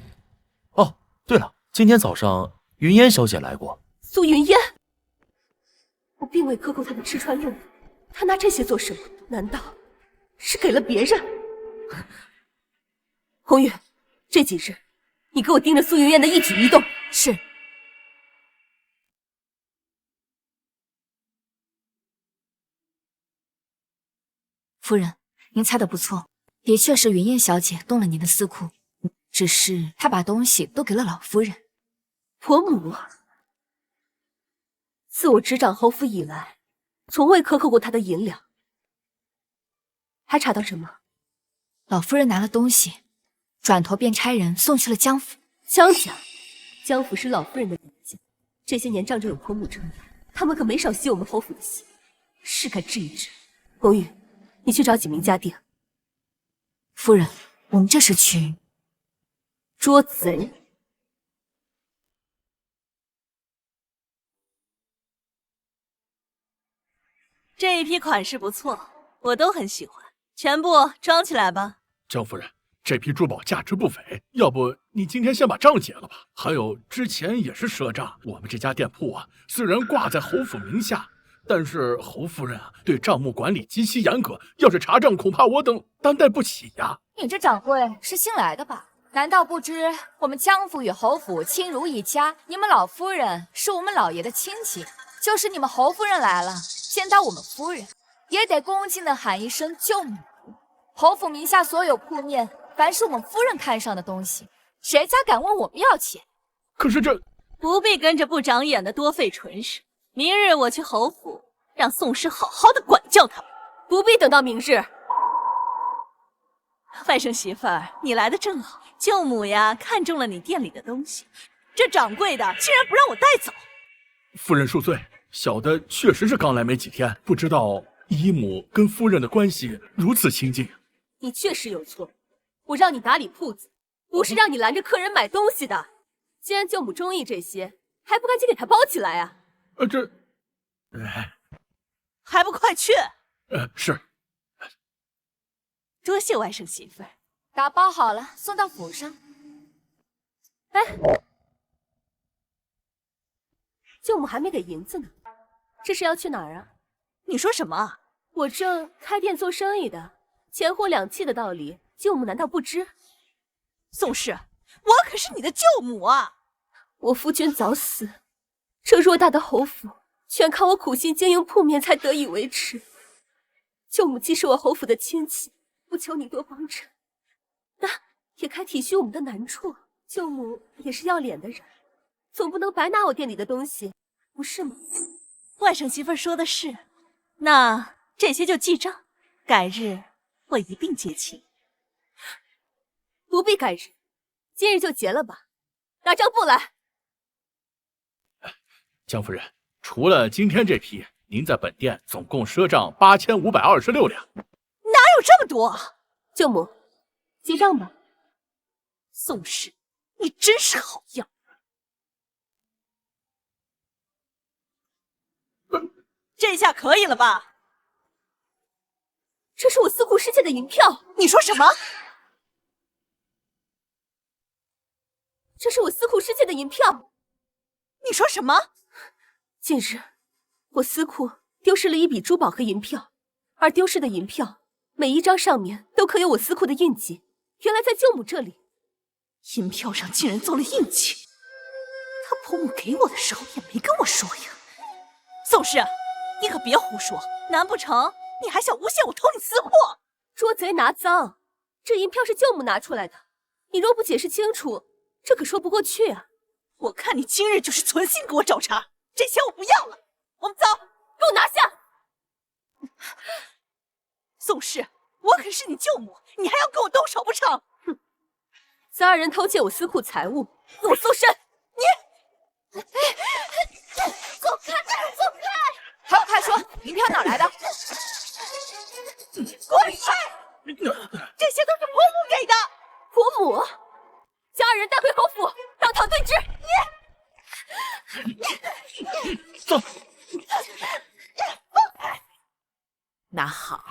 哦，对了，今天早上云烟小姐来过。苏云烟，我并未克扣她的吃穿用度，她拿这些做什么？难道是给了别人？红玉，这几日你给我盯着苏云烟的一举一动。是。夫人，您猜的不错，的确是云烟小姐动了您的私库，只是她把东西都给了老夫人。婆母，自我执掌侯府以来，从未克扣过她的银两。还查到什么？老夫人拿了东西，转头便差人送去了江府。江家，江府是老夫人的娘家，这些年仗着有婆母撑腰，他们可没少吸我们侯府的血，是该治一治。红玉，你去找几名家丁。夫人，我们这是去捉贼。这一批款式不错，我都很喜欢，全部装起来吧。江夫人，这批珠宝价值不菲，要不你今天先把账结了吧？还有之前也是赊账，我们这家店铺啊，虽然挂在侯府名下，但是侯夫人啊对账目管理极其严格，要是查账，恐怕我等担待不起呀。你这掌柜是新来的吧？难道不知我们江府与侯府亲如一家？你们老夫人是我们老爷的亲戚，就是你们侯夫人来了，见到我们夫人，也得恭敬的喊一声舅母。侯府名下所有铺面，凡是我们夫人看上的东西，谁家敢问我们要钱？可是这不必跟着不长眼的多费唇舌。明日我去侯府，让宋氏好好的管教他们。不必等到明日。外甥媳妇儿，你来的正好，舅母呀看中了你店里的东西，这掌柜的竟然不让我带走。夫人恕罪，小的确实是刚来没几天，不知道姨母跟夫人的关系如此亲近。你确实有错，我让你打理铺子，不是让你拦着客人买东西的。既然舅母中意这些，还不赶紧给她包起来啊？还不快去！是。多谢外甥媳妇儿。打包好了，送到府上。哎，舅母还没给银子呢，这是要去哪儿啊？你说什么？我这开店做生意的，钱货两讫的道理，舅母难道不知？宋氏，我可是你的舅母啊！我夫君早死，这偌大的侯府，全靠我苦心经营铺面才得以维持。舅母既是我侯府的亲戚，不求你多帮衬，那也该体恤我们的难处。舅母也是要脸的人，总不能白拿我店里的东西，不是吗？外甥媳妇说的是，那这些就记账，改日我一并结清。不必改日，今日就结了吧。拿账簿来。江夫人，除了今天这批，您在本店总共赊账8526两。哪有这么多？舅母，结账吧。宋氏，你真是好样。这下可以了吧？这是我司库失窃的银票。你说什么？这是我司库失窃的银票。你说什么？近日，我司库丢失了一笔珠宝和银票，而丢失的银票每一张上面都刻有我司库的印记。原来在舅母这里，银票上竟然做了印记。他婆母给我的时候也没跟我说呀。宋氏，你可别胡说，难不成你还想诬陷我偷你私货？捉贼拿赃，这银票是舅母拿出来的，你若不解释清楚，这可说不过去啊！我看你今日就是存心给我找茬，这钱我不要了，我们走，给我拿下！宋氏，我可是你舅母，你还要跟我动手不成？哼！三人偷窃我司库财物，给我搜身！你，走开，走开！还不快说，银票哪来的？滚开！这些都是婆母给的。婆母，将二人带回侯府，当场对质。走。那好，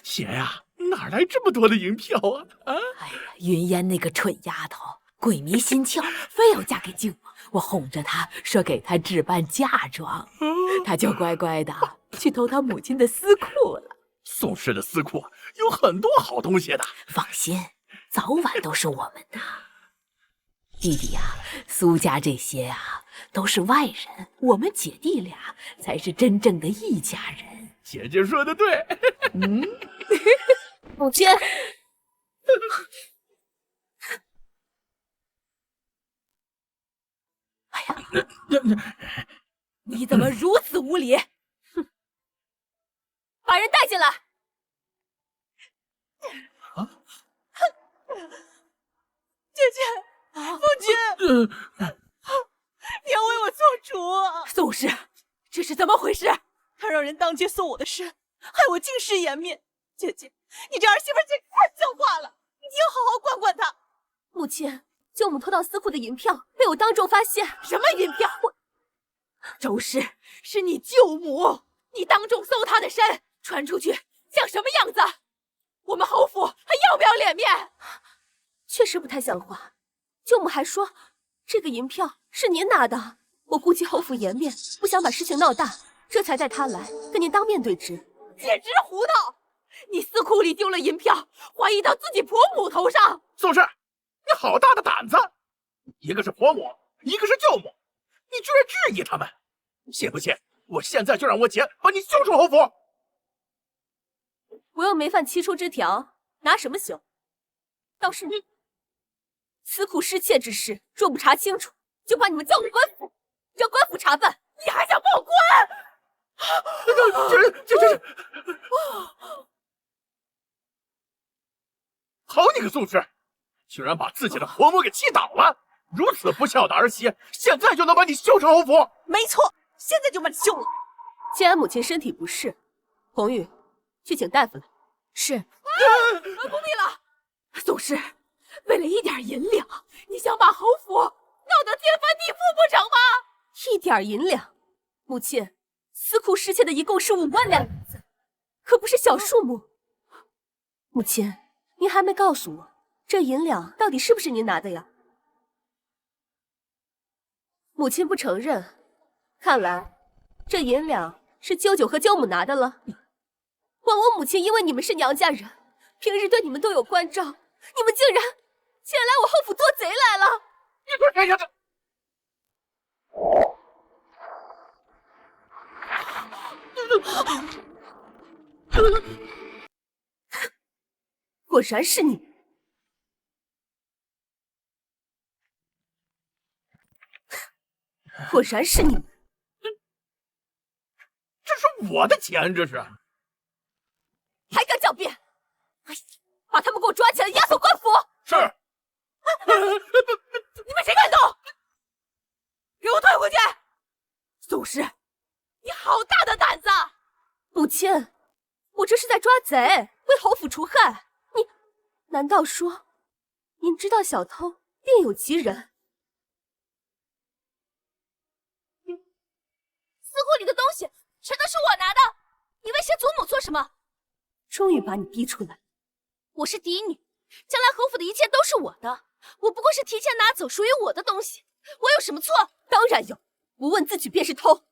姐呀，哪来这么多的银票啊？啊！哎呀，云烟那个蠢丫头，鬼迷心窍，非要嫁给靖王。我哄着她说给她置办嫁妆，她就乖乖的去偷她母亲的私库了。宋氏的私库有很多好东西的。放心，早晚都是我们的。弟弟呀，苏家这些啊都是外人，我们姐弟俩才是真正的一家人。姐姐说的对。母亲，哎呀，你怎么如此无礼？哼，把人带进来。啊！姐姐，父亲，你要为我做主。宋氏，这是怎么回事？他让人当街送我的身，害我尽失颜面。姐姐，你这儿媳妇简直太狡猾了，你要好好管管她。母亲，舅母偷到私库的银票被我当众发现。什么银票？周氏，是你舅母，你当众搜她的身，传出去像什么样子？我们侯府还要不要脸面？确实不太像话。舅母还说这个银票是您拿的，我顾及侯府颜面，不想把事情闹大，这才带他来跟您当面对质。简直胡闹！你私库里丢了银票，怀疑到自己婆母头上。宋氏，你好大的胆子！一个是婆母，一个是舅母，你居然质疑他们，信不信我现在就让我姐把你休出侯府？我又没犯七出之条，拿什么休？倒是你，私库失窃之事，若不查清楚，就把你们交给官府，让官府查办。你还想报官？这！好你个宋氏，居然把自己的婆母给气倒了！如此不孝的儿媳，现在就能把你休成侯府？没错，现在就把你休了。既然母亲身体不适，红玉去请大夫来。是。不必了。宋氏，为了一点银两，你想把侯府闹得天翻地覆不成吗？一点银两，母亲，私库失窃的一共是5万两银子，可不是小数目。母亲，您还没告诉我，这银两到底是不是您拿的呀？母亲不承认，看来这银两是舅舅和舅母拿的了。枉我母亲因为你们是娘家人，平日对你们都有关照，你们竟然来我后府做贼来了！你给我站下去！果然是你！果然是你！这是我的钱，这是！还敢狡辩！哎呀，把他们给我抓起来，押送官府！是。你们谁敢动？给我退回去！宋氏，你好大的胆子！母亲，我这是在抓贼，为侯府除害。你难道说您知道小偷另有其人？私库里的东西全都是我拿的，你威胁祖母做什么？终于把你逼出来。我是嫡女，将来侯府的一切都是我的，我不过是提前拿走属于我的东西，我有什么错？当然有，不问自举便是偷。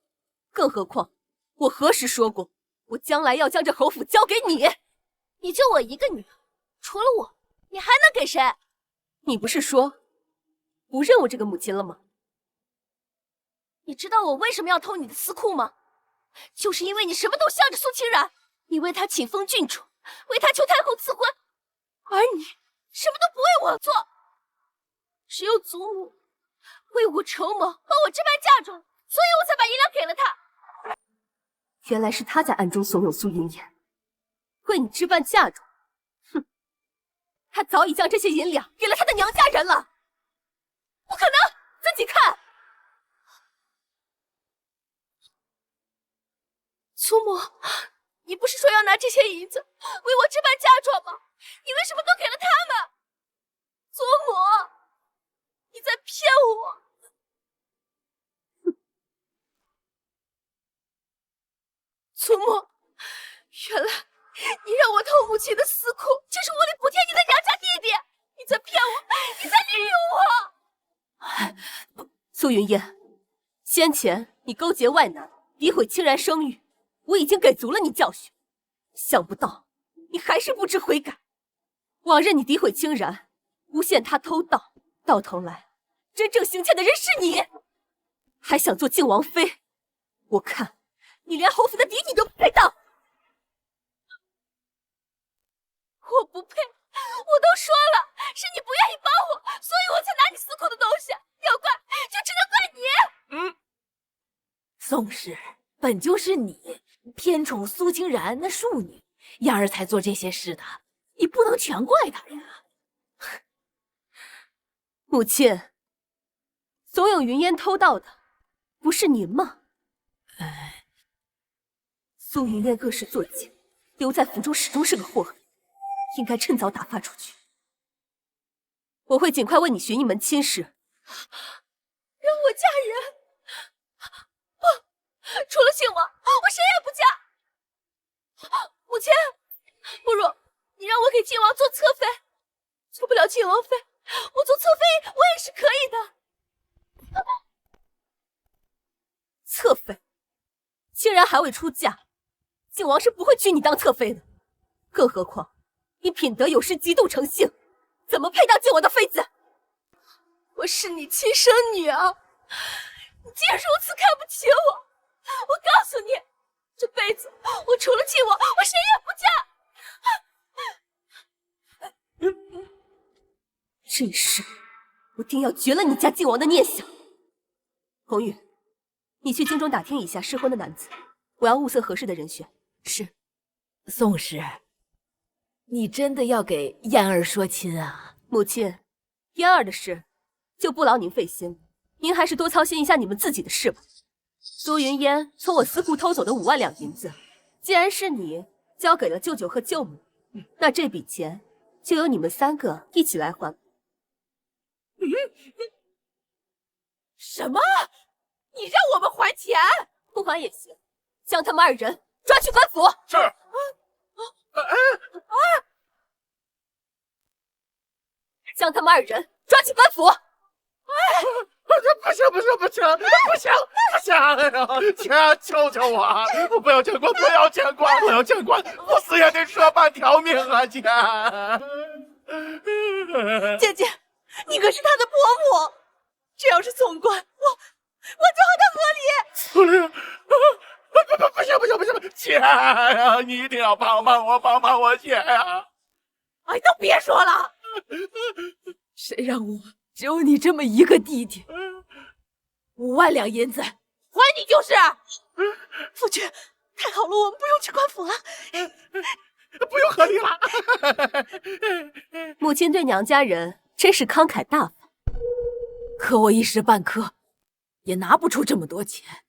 更何况，我何时说过，我将来要将这侯府交给你？你就我一个女儿，除了我，你还能给谁？你不是说不认我这个母亲了吗？你知道我为什么要偷你的私库吗？就是因为你什么都向着苏清然，你为他请封郡主，为他求太后赐婚，而你什么都不为我做，只有祖母为我筹谋，帮我置办嫁妆，所以我才把银两给了他。原来是他在暗中怂恿苏云烟，为你置办嫁妆。哼，他早已将这些银两给了他的娘家人了。不可能，自己看。祖母，你不是说要拿这些银子为我置办嫁妆吗？你为什么都给了他们？祖母，你在骗我！祖母，原来私库，就是无力补贴你的娘家弟弟！你在骗我，你在利用我！苏云烟，先前你勾结外男，诋毁清然声誉，我已经给足了你教训，想不到你还是不知悔改。往日你诋毁清然，诬陷他偷盗，到头来真正行窃的人是你，还想做靖王妃，我看你连侯府的嫡女都不配当。我不配，我都说了，是你不愿意帮我，所以我才拿你私库的东西，要怪就只能怪你。宋氏，本就是你偏宠苏清然那庶女，燕儿才做这些事的，你不能全怪她呀。母亲，怂恿云烟偷盗的不是您吗？苏云烟恶事做尽，留在府中始终是个祸害，应该趁早打发出去。我会尽快为你寻一门亲事。让我嫁人？不，除了靖王，我谁也不嫁。母亲，不如你让我给靖王做侧妃，做不了靖王妃，我做侧妃我也是可以的。侧妃？竟然还未出嫁，靖王是不会娶你当侧妃的。更何况你品德有失，极度成性，怎么配当靖王的妃子？我是你亲生女儿，你竟如此看不起我！我告诉你，这辈子我除了靖王，我谁也不嫁。这一世，我定要绝了你家靖王的念想。红玉，你去京中打听一下适婚的男子，我要物色合适的人选。是。宋氏，你真的要给燕儿说亲啊？母亲，嫣儿的事就不劳您费心，您还是多操心一下你们自己的事吧。苏云烟从我私库偷走的5万两银子，既然是你交给了舅舅和舅母，那这笔钱就由你们3个一起来还。什么？你让我们还钱？不还也行，将他们2人抓去官府。是。将他们2人抓去官府。不行！姐，求求我，不要见官，我要见官，我死也得舍半条命啊！姐，姐姐，你可是他的婆母，这要是送官，我就和他和离。不行，姐呀，你一定要帮我姐呀！哎，都别说了，谁让我只有你这么一个弟弟？5万两银子，还你就是。夫君，太好了，我们不用去官府了，不用和离了。母亲对娘家人真是慷慨大方，可我一时半刻也拿不出这么多钱。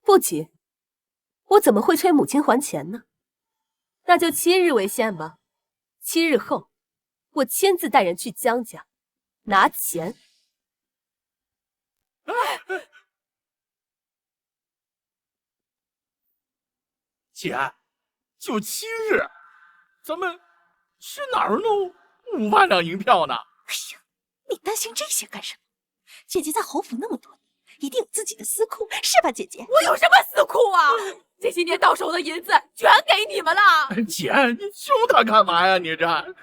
不急，我怎么会催母亲还钱呢？那就7日为限吧。7日后，我亲自带人去江家拿钱。姐，就7日，咱们去哪儿弄5万两银票呢？哎呀，你担心这些干什么？姐姐在侯府那么多年，一定有自己的私库，是吧，姐姐？我有什么私库啊？这些年到手的银子全给你们了。姐，你凶他干嘛呀？你这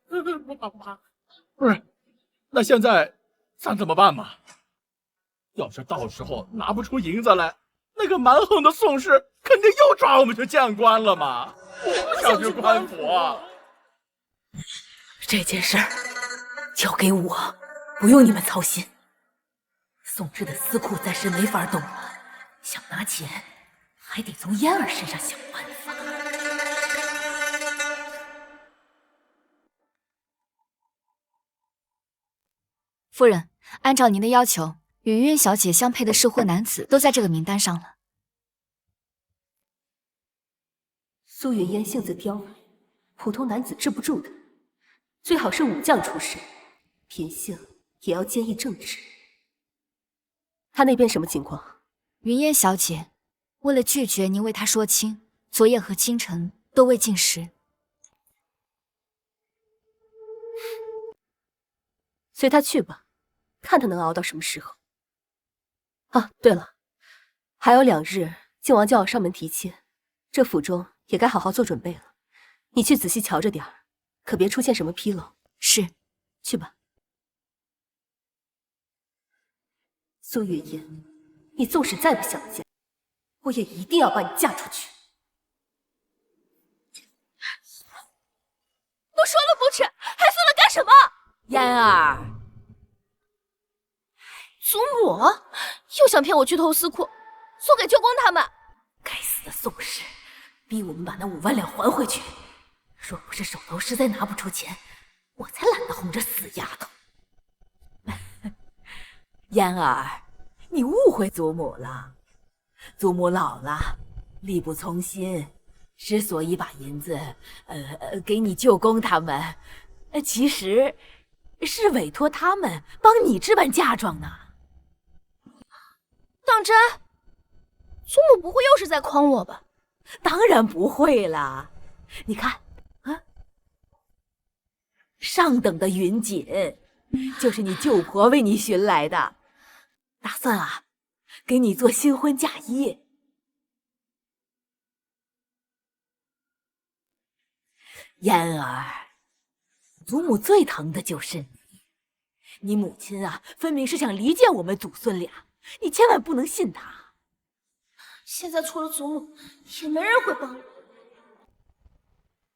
不是？那现在咱怎么办嘛？要是到时候拿不出银子来，那个蛮横的宋氏肯定又抓我们去见官了嘛！我不想去官府。这件事儿交给我，不用你们操心。宋氏的私库暂时没法动了，想拿钱还得从嫣儿身上想办法。夫人，按照您的要求，与云云小姐相配的适婚男子都在这个名单上了。苏云烟性子刁蛮，普通男子治不住的，最好是武将出身，品性也要坚毅正直。他那边什么情况？云烟小姐为了拒绝您为她说亲，昨夜和今晨都未进食。随他去吧，看他能熬到什么时候。啊，对了，还有2日，靖王就要上门提亲，这府中也该好好做准备了。你去仔细瞧着点儿，可别出现什么纰漏。是，去吧。苏月烟，你纵使再不想嫁，我也一定要把你嫁出去。都说了不吃，还送了干什么？嫣儿，祖母又想骗我去偷私库，送给舅公他们。该死的宋氏，逼我们把那5万两还回去。若不是手头实在拿不出钱，我才懒得哄这死丫头。嫣儿，你误会祖母了。祖母老了，力不从心，之所以把银子给你舅公他们，其实是委托他们帮你置办嫁妆呢。当真？祖母不会又是在诓我吧？当然不会啦。你看啊，上等的云锦，就是你舅婆为你寻来的，打算啊，给你做新婚嫁衣。嫣儿，祖母最疼的就是你。你母亲啊，分明是想离间我们祖孙俩，你千万不能信她。现在除了祖母，也没人会帮我。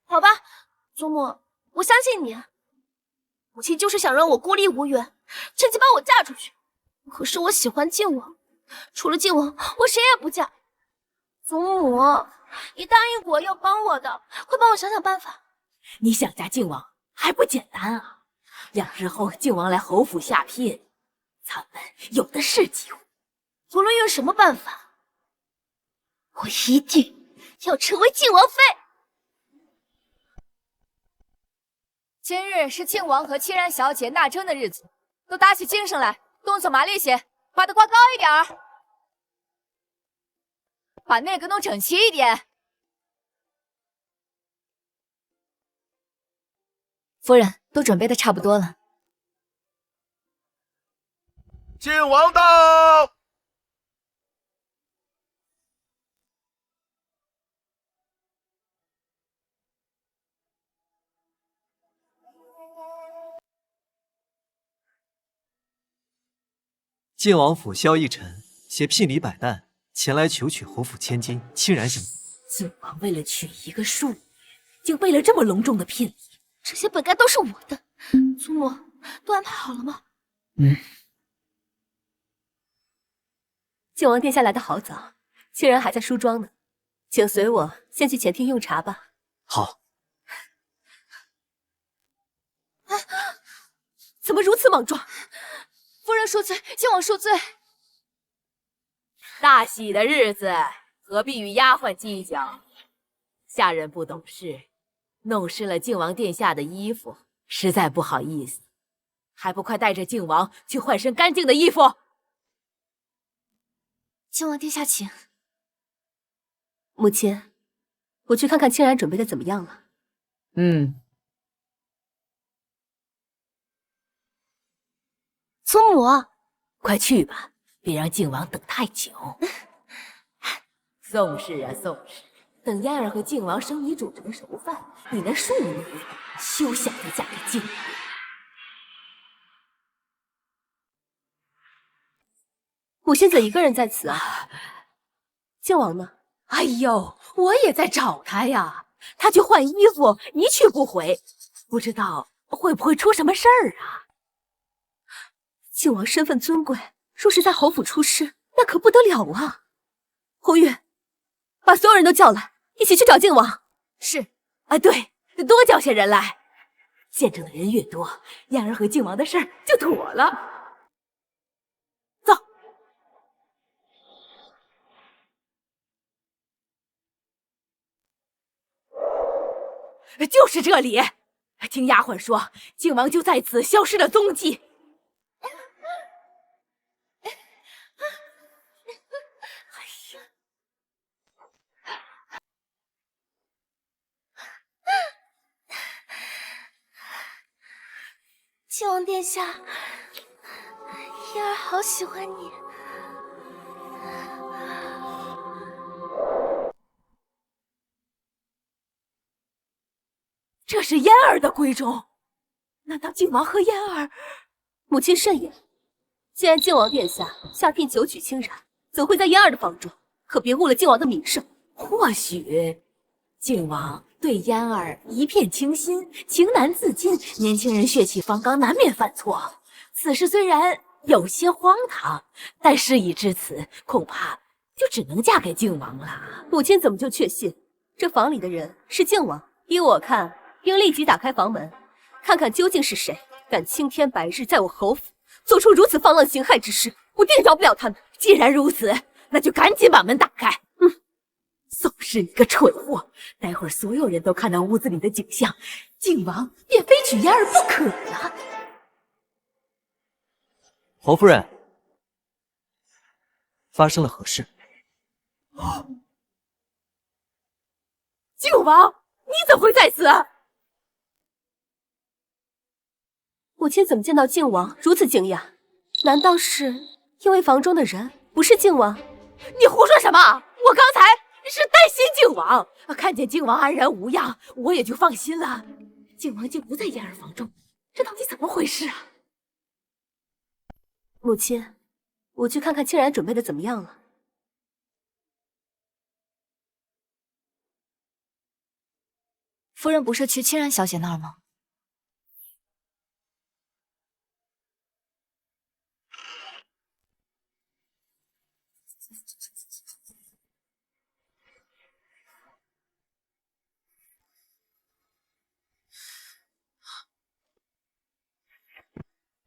好吧，祖母，我相信你。母亲就是想让我孤立无援，趁机把我嫁出去。可是我喜欢靖王，除了靖王，我谁也不嫁。祖母，你答应过要帮我的，快帮我想想办法。你想嫁靖王还不简单啊！2日后靖王来侯府下聘，咱们有的是机会。无论用什么办法，我一定要成为靖王妃。今日是靖王和清然小姐纳征的日子，都打起精神来，动作麻利些，把它挂高一点儿，把那个弄整齐一点。夫人，都准备的差不多了。靖王到！晋王府萧逸尘携聘礼百担前来求娶侯府千金清然小姐。靖王为了娶一个庶女，竟备了这么隆重的聘礼。这些本该都是我的，祖母都安排好了吗？靖王殿下来的好早，清然还在梳妆呢，请随我先去前厅用茶吧。好。怎么如此莽撞？夫人恕罪，靖王恕罪。大喜的日子，何必与丫鬟计较？下人不懂事，弄湿了靖王殿下的衣服，实在不好意思。还不快带着靖王去换身干净的衣服！靖王殿下请。母亲，我去看看清然准备的怎么样了。祖母，快去吧，别让靖王等太久。宋氏啊，宋氏，等嫣儿和靖王生米煮成熟饭，你那庶女休想再嫁给靖王。母亲怎一个人在此啊？靖王呢？哎呦，我也在找他呀。他去换衣服，一去不回，不知道会不会出什么事儿啊？靖王身份尊贵，若是在侯府出事，那可不得了啊！红玉，把所有人都叫来，一起去找靖王。是啊，对，多叫些人来，见证的人越多，嫣儿和靖王的事儿就妥了。走。就是这里，听丫鬟说，靖王就在此消失了踪迹。靖王殿下，嫣儿好喜欢你。这是嫣儿的闺中，难道靖王和嫣儿？母亲慎言，既然靖王殿下下聘九曲清然，怎会在嫣儿的房中？可别误了靖王的名声。或许靖王对嫣儿一片倾心，情难自禁，年轻人血气方刚，难免犯错。此事虽然有些荒唐，但事已至此，恐怕就只能嫁给靖王了。母亲怎么就确信这房里的人是靖王？依我看，应立即打开房门，看看究竟是谁敢青天白日在我侯府做出如此放浪形骸之事，我定饶不了他们。既然如此，那就赶紧把门打开。宋氏你个蠢货，待会儿所有人都看到屋子里的景象，靖王便非娶嫣儿不可了。侯夫人，发生了何事？靖王，你怎会在此？母亲怎么见到靖王如此惊讶？难道是因为房中的人不是靖王？你胡说什么？我刚才是担心靖王，看见靖王安然无恙，我也就放心了。靖王竟不在嫣儿房中，这到底怎么回事啊？母亲，我去看看清然准备的怎么样了。夫人不是去清然小姐那儿吗？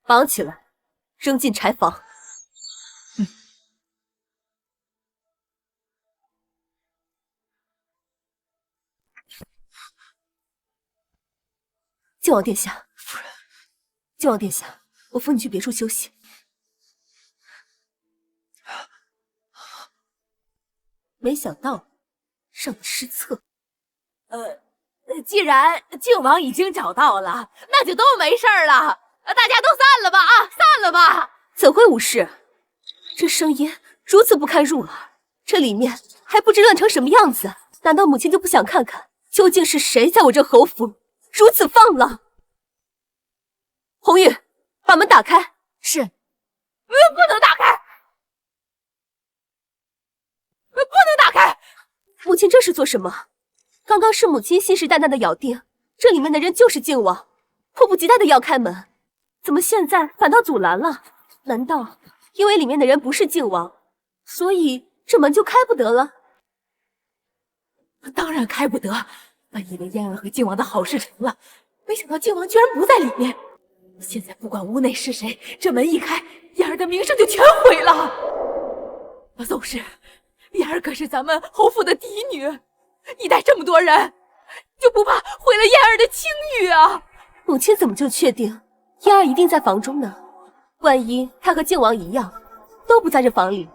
绑起来，扔进柴房。靖王殿下，夫人，靖王殿下，我扶你去别处休息。没想到让你失策。既然靖王已经找到了，那就都没事了。大家都散了吧啊，散了吧！怎会无事？这声音如此不堪入耳，这里面还不知乱成什么样子。难道母亲就不想看看究竟是谁在我这侯府如此放浪？红玉，把门打开。是。不能打开，不能打开！母亲这是做什么？刚刚是母亲信誓旦旦的咬定这里面的人就是靖王，迫不及待的要开门。怎么现在反倒阻拦了？难道因为里面的人不是靖王，所以这门就开不得了？当然开不得，本以为嫣儿和靖王的好事成了，没想到靖王居然不在里面。现在不管屋内是谁，这门一开，嫣儿的名声就全毁了。宋氏，嫣儿可是咱们侯府的嫡女，一带这么多人，就不怕毁了嫣儿的清誉啊？母亲怎么就确定嫣儿一定在房中呢？万一她和靖王一样，都不在这房里，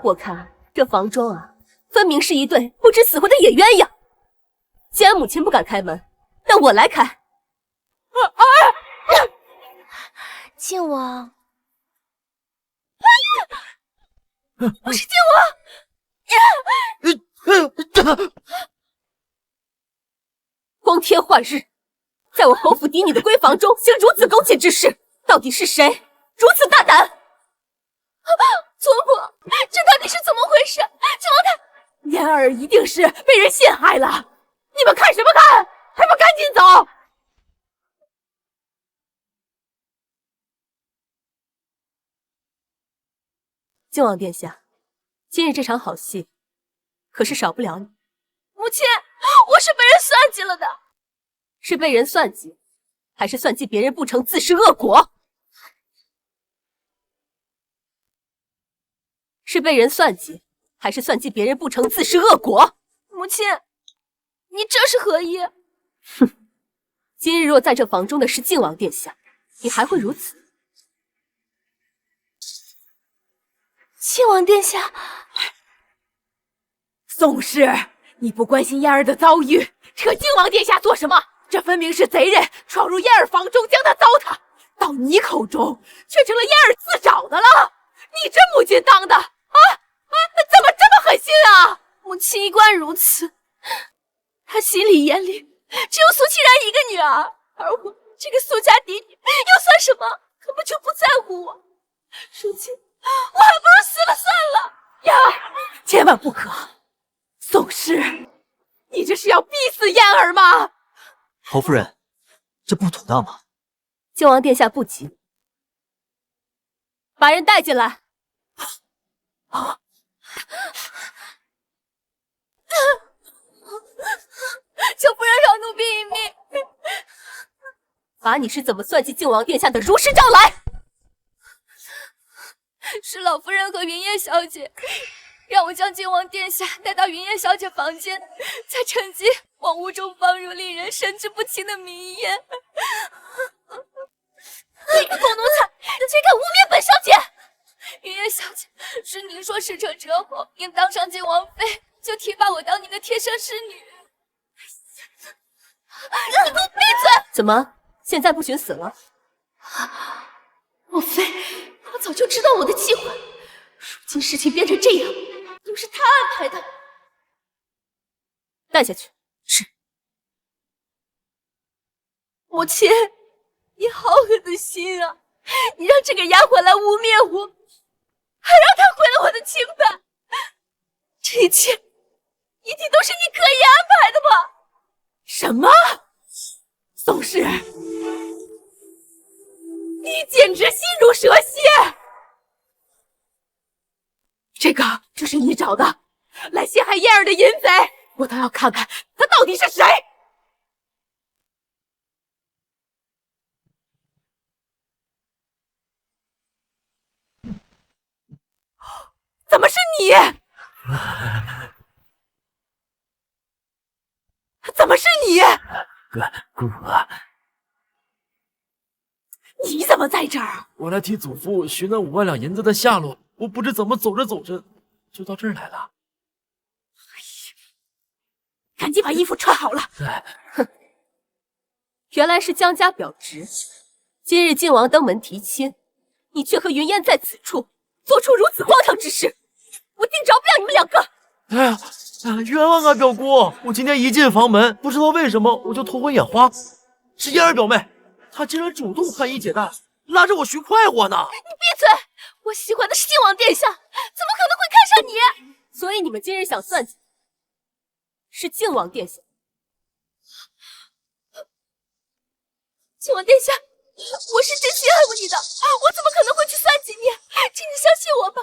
我看这房中啊，分明是一对不知死活的野鸳鸯。既然母亲不敢开门，那我来开。靖王，我是靖王。光天化日，在我侯府嫡女的闺房中行如此苟且之事，到底是谁如此大胆？祖母，这到底是怎么回事？靖王他……嫣儿一定是被人陷害了，你们看什么看？还不赶紧走！靖王殿下，今日这场好戏，可是少不了你。母亲，我是被人算计了的。是被人算计，还是算计别人不成自食恶果？是被人算计，还是算计别人不成自食恶果？母亲，你这是何意？哼，今日若在这房中的是靖王殿下，你还会如此？靖王殿下，宋氏，你不关心嫣儿的遭遇，扯靖王殿下做什么？这分明是贼人闯入嫣儿房中将她糟蹋，到你口中却成了嫣儿自找的了。你这母亲当的怎么这么狠心啊？母亲一贯如此，她心里眼里只有苏清然一个女儿，而我这个苏家嫡女又算什么？根本就不在乎我。如今我还不如死了算了呀！千万不可！宋氏，你这是要逼死嫣儿吗？侯夫人，这不妥当吗？靖王殿下不急，把人带进来。求夫人饶奴婢一命。把你是怎么算计靖王殿下的如实招来。是老夫人和云烟小姐让我将靖王殿下带到云烟小姐房间，才趁机往屋中放入令人神志不清的迷烟。你个狗奴才，竟敢污蔑本小姐！云烟小姐是您说事成之后应当上靖王妃，就提拔我当您的贴身侍女。你给我闭嘴！怎么，现在不寻死了？莫非他早就知道我的计划？如今事情变成这样，都是他安排的。带下去。是。母亲，你好狠的心啊！你让这个丫鬟来污蔑我，还让她毁了我的清白。这一切一定都是你刻意安排的吧？什么？宋氏，你简直心如蛇蝎！这是你找的来陷害嫣儿的淫贼，我倒要看看他到底是谁！怎么是你？怎么是你？姑，你怎么在这儿？我来替祖父寻那5万两银子的下落，我不知怎么走着走着就到这儿来了。赶紧把衣服穿好了。哼，原来是江家表侄。今日靖王登门提亲，你却和云烟在此处做出如此荒唐之事，我定饶不了你们2个。哎呀，冤枉啊，表姑！我今天一进房门，不知道为什么我就头昏眼花。是嫣儿表妹，她竟然主动宽衣解带，拉着我寻快活呢！你闭嘴！我喜欢的是靖王殿下，怎么可能会看上你？所以你们今日想算计，是靖王殿下。靖王殿下，我是真心爱护你的，我怎么可能会去算计你？请你相信我吧。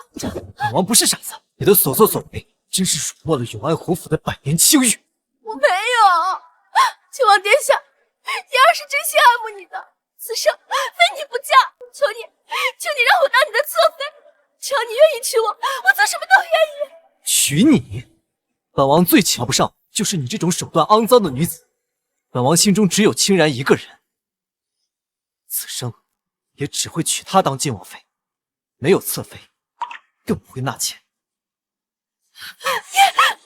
本王不是傻子，你的所作所为真是辱没了永安侯府的百年清誉。我没有，靖王殿下，嫣儿是真心爱慕你的，此生非你不嫁。求你让我当你的侧妃，只要你愿意娶我，我做什么都愿意。娶你？本王最瞧不上就是你这种手段肮脏的女子。本王心中只有清然一个人，此生也只会娶她当靖王妃，没有侧妃，更不会纳妾。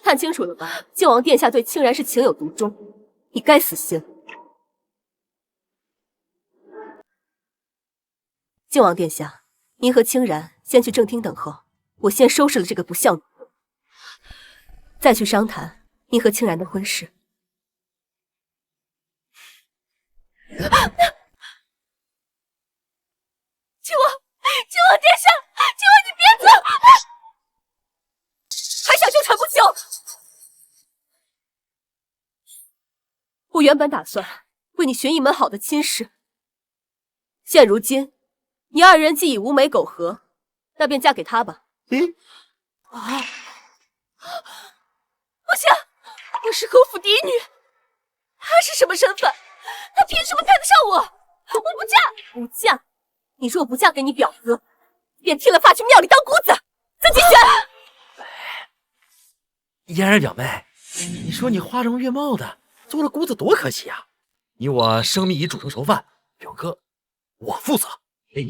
看清楚了吧？靖王殿下对清然是情有独钟，你该死心。靖王殿下，您和清然先去正厅等候，我先收拾了这个不孝女，再去商谈您和清然的婚事。靖王殿下，靖王你别走！还想纠缠不休？我原本打算为你寻一门好的亲事，现如今你2人既已无媒苟合，那便嫁给他吧。不行，我是侯府嫡女，他是什么身份？他凭什么配得上我？我不嫁！不嫁？你若不嫁给你表哥，便剃了发去庙里当姑子，自己选。嫣儿表妹，你说你花容月貌的，做了姑子多可惜啊！你我生米已煮成熟饭，表哥，我负责。还还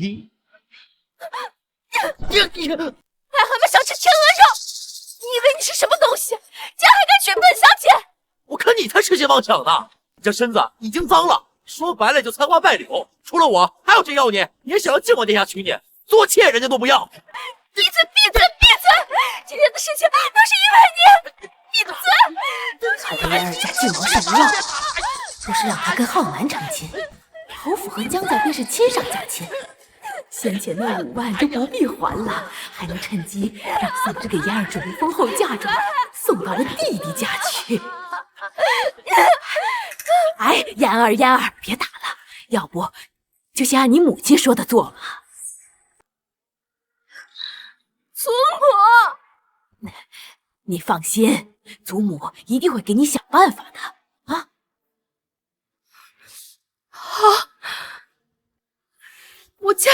们想吃天鹅肉？你以为你是什么东西？竟然还敢娶本小姐！我看你才痴心妄想呢！你这身子已经脏了，说白了就残花败柳。除了我，还有谁要你？也想要靖王殿下娶你，做妾人家都不要。闭嘴！闭嘴！闭嘴！今天的事情都是因为你！闭嘴！还被嫣儿家靖王上了药，不是让他跟浩南成亲，侯府和江家便是亲上加亲。先前那5万就不必还了，还能趁机让宋芝给嫣儿准备丰厚嫁妆，送到了弟弟家去。哎，嫣儿，别打了，要不就先按你母亲说的做吧。祖母，你放心，祖母一定会给你想办法的啊！好，母亲，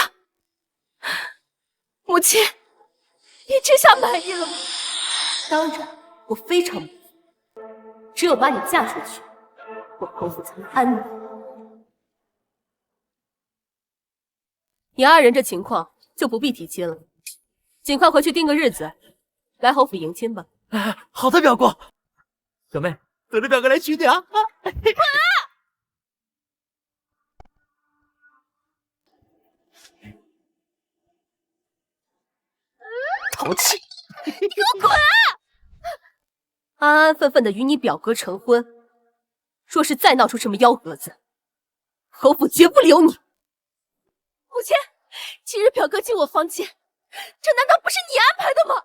你这下满意了吗？当然，我非常满意。只有把你嫁出去，我侯府才能安宁。你二人这情况就不必提亲了，尽快回去定个日子，来侯府迎亲吧。好的，表姑。表妹，等着表哥来娶你啊！滚！淘气！你给我滚！安安分分的与你表哥成婚，若是再闹出什么幺蛾子，侯府绝不留你。母亲，今日表哥进我房间，这难道不是你安排的吗？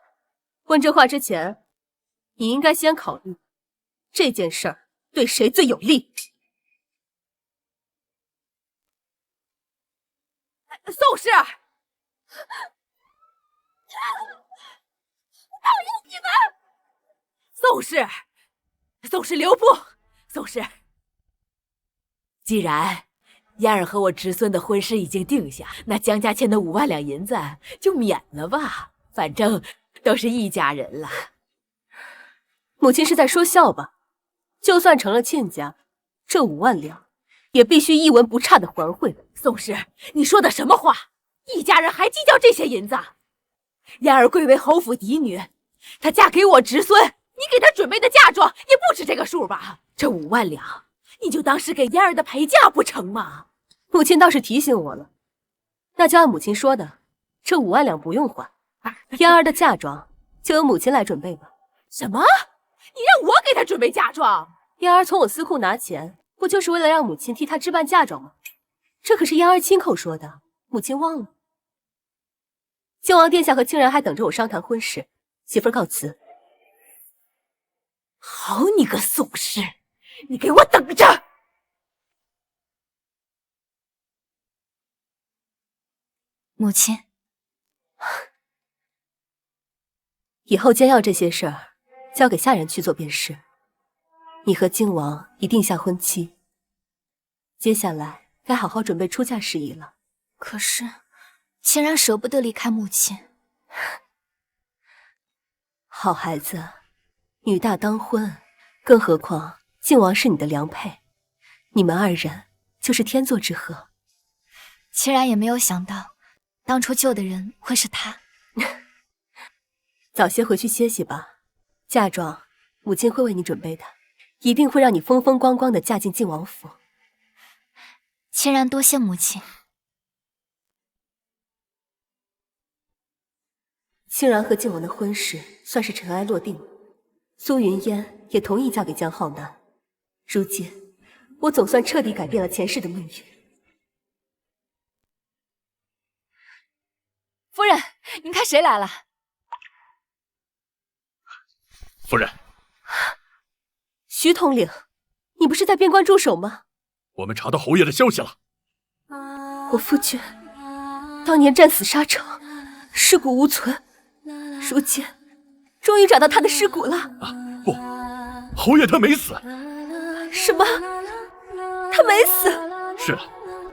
问这话之前，你应该先考虑这件事儿对谁最有利。宋氏，讨厌你们！宋氏留步！宋氏，既然嫣儿和我侄孙的婚事已经定下，那江家欠的5万两银子就免了吧，反正都是一家人了。母亲是在说笑吧？就算成了亲家，这5万两也必须一文不差的还回来。宋氏，你说的什么话？一家人还计较这些银子？嫣儿贵为侯府嫡女，她嫁给我侄孙，你给她准备的嫁妆也不止这个数吧？这5万两，你就当是给嫣儿的陪嫁不成吗？母亲倒是提醒我了，那就按母亲说的，这5万两不用还，嫣儿的嫁妆就由母亲来准备吧。什么？你让我给她准备嫁妆？嫣儿从我司库拿钱，不就是为了让母亲替她置办嫁妆吗？这可是嫣儿亲口说的，母亲忘了？靖王殿下和清然还等着我商谈婚事，媳妇儿告辞。好你个宋氏，你给我等着！母亲，以后监要这些事儿交给下人去做便是。你和靖王已定下婚期，接下来该好好准备出嫁事宜了。可是清然舍不得离开母亲。好孩子，女大当婚，更何况靖王是你的良配，你们2人就是天作之合。清然也没有想到，当初救的人会是他。早些回去歇息吧，嫁妆母亲会为你准备的，一定会让你风风光光的嫁进靖王府。清然多谢母亲。清然和靖王的婚事算是尘埃落定了，苏云烟也同意嫁给江浩南。如今，我总算彻底改变了前世的命运。夫人，您看谁来了？夫人，徐统领，你不是在边关驻守吗？我们查到侯爷的消息了。我夫君当年战死沙城，尸骨无存，如今终于找到他的尸骨了。不，侯爷他没死。什么？他没死？是的，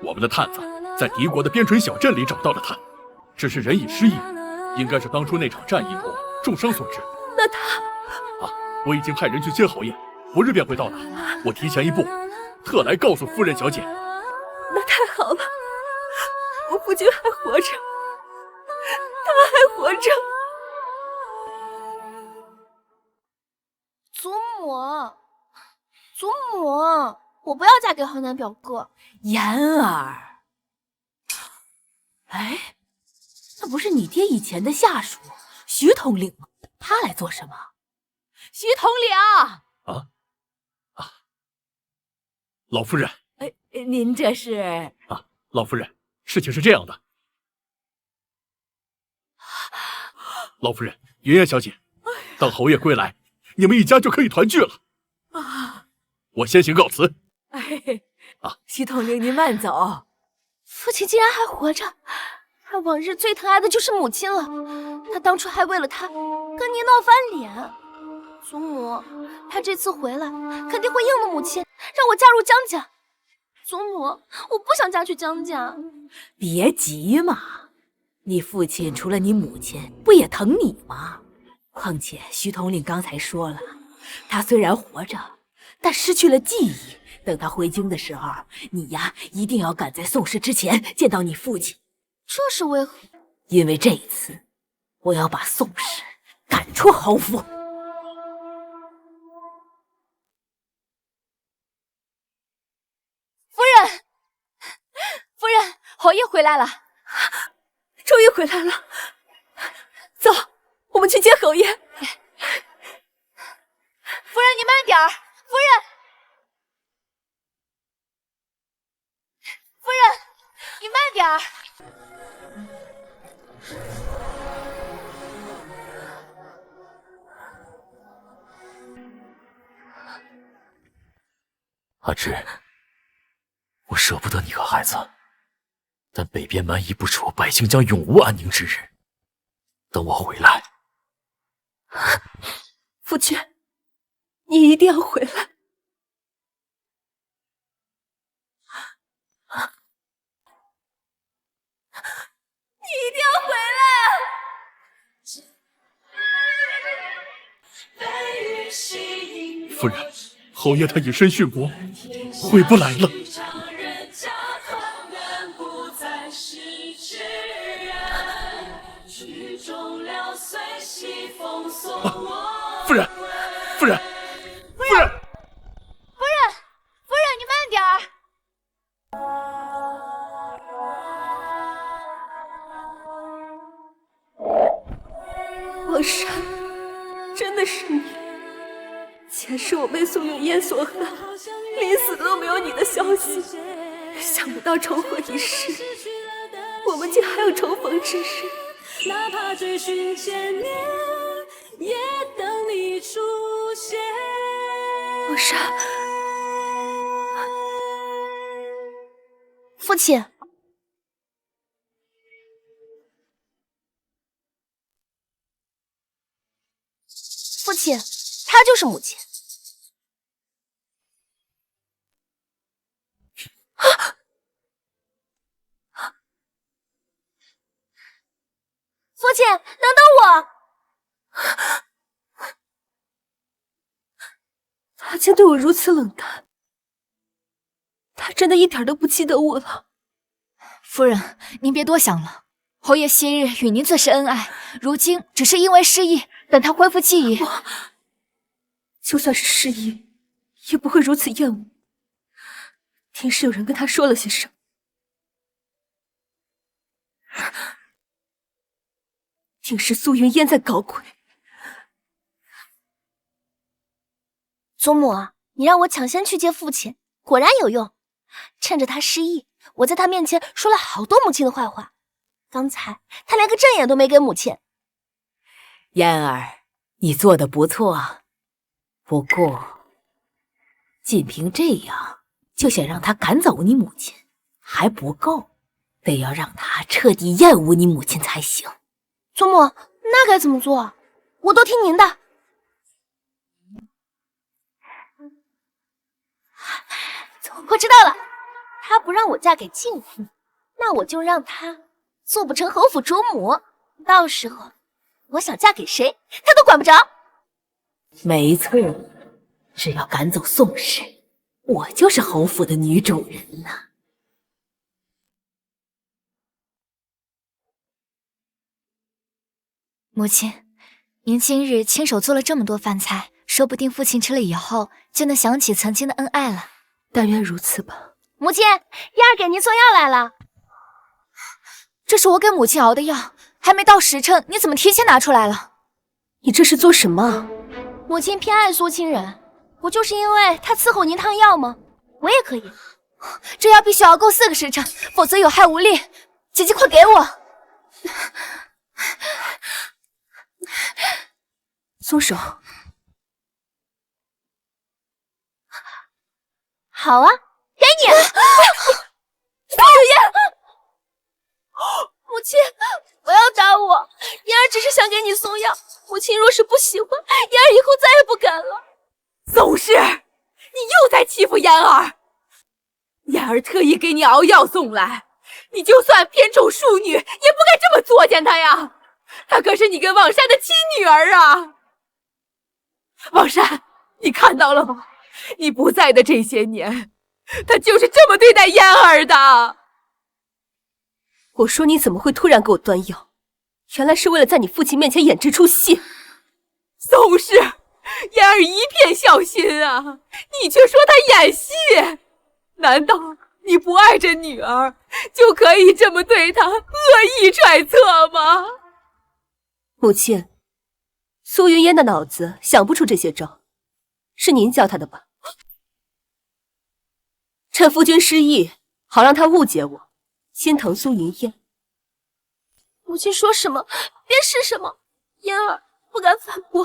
我们的探子在敌国的边陲小镇里找到了他，只是人已失忆，应该是当初那场战役后重伤所致。那他……我已经派人去接侯爷，不日便会到达。我提前一步，特来告诉夫人小姐。那太好了，我夫君还活着，他还活着。祖母，祖母，我不要嫁给河南表哥。妍儿，哎，那不是你爹以前的下属徐统领吗？他来做什么？徐统领老夫人。您这是？老夫人，事情是这样的。老夫人，云烟小姐，等侯爷归来，你们一家就可以团聚了。我先行告辞。徐统领您慢走。父亲竟然还活着，他往日最疼爱的就是母亲了。他当初还为了他跟您闹翻脸。祖母，他这次回来肯定会应了母亲，让我嫁入江家。祖母，我不想嫁去江家。别急嘛，你父亲除了你母亲，不也疼你吗？况且徐统领刚才说了，他虽然活着，但失去了记忆。等他回京的时候，你呀一定要赶在宋氏之前见到你父亲。这是为何？因为这一次，我要把宋氏赶出侯府。夫人，侯爷回来了，终于回来了。走，我们去接侯爷。夫人，你慢点儿。夫人，你慢点儿。阿芝，我舍不得你和孩子，但北边蛮夷不除，百姓将永无安宁之日。等我回来，夫君，你一定要回来。你一定要回来！夫人，侯爷他隐身殉国，回不来了。夫人，夫人，夫人，夫人，你慢点儿。王山，真的是你！前世我被苏永烟所害，临死都没有你的消息，想不到重合一世，我们竟还有重逢之日。哪怕追寻千年，也等你出现。王山，父亲。父亲，她就是母亲。父亲，等等我！他竟对我如此冷淡，他真的一点都不记得我了。夫人，您别多想了。侯爷昔日与您最是恩爱，如今只是因为失忆，等他恢复记忆。就算是失忆，也不会如此厌恶。定是有人跟他说了些什么。定是苏云烟在搞鬼。祖母，你让我抢先去接父亲，果然有用。趁着他失忆，我在他面前说了好多母亲的坏话。刚才他连个正眼都没给母亲。嫣儿，你做的不错，不过仅凭这样就想让他赶走你母亲还不够，得要让他彻底厌恶你母亲才行。祖母，那该怎么做？我都听您的。我知道了，他不让我嫁给晋府，那我就让他做不成侯府主母，到时候我想嫁给谁，他都管不着。没错，只要赶走宋氏，我就是侯府的女主人呐。母亲，您今日亲手做了这么多饭菜，说不定父亲吃了以后就能想起曾经的恩爱了。但愿如此吧。母亲，燕儿给您送药来了。这是我给母亲熬的药，还没到时辰，你怎么提前拿出来了？你这是做什么？母亲偏爱苏清然，不就是因为他伺候您烫药吗？我也可以。这药必须熬够4个时辰，否则有害无利。姐姐快给我！松手。好啊，给你。苏有燕，母亲，不要打我，燕儿只是想给你送药。母亲若是不喜欢，燕儿以后再也不敢了。宋氏，你又在欺负燕儿。燕儿特意给你熬药送来，你就算偏宠庶女，也不该这么作践她呀！她可是你跟望山的亲女儿啊！望山，你看到了吗？你不在的这些年，她就是这么对待燕儿的。我说你怎么会突然给我端药？原来是为了在你父亲面前演这出戏。宋氏，燕儿一片孝心啊，你却说她演戏。难道你不爱着女儿，就可以这么对她，恶意揣测吗？母亲，苏云烟的脑子想不出这些招，是您教她的吧？趁夫君失忆，好让她误解我，心疼苏云烟。母亲说什么便是什么，燕儿不敢反驳。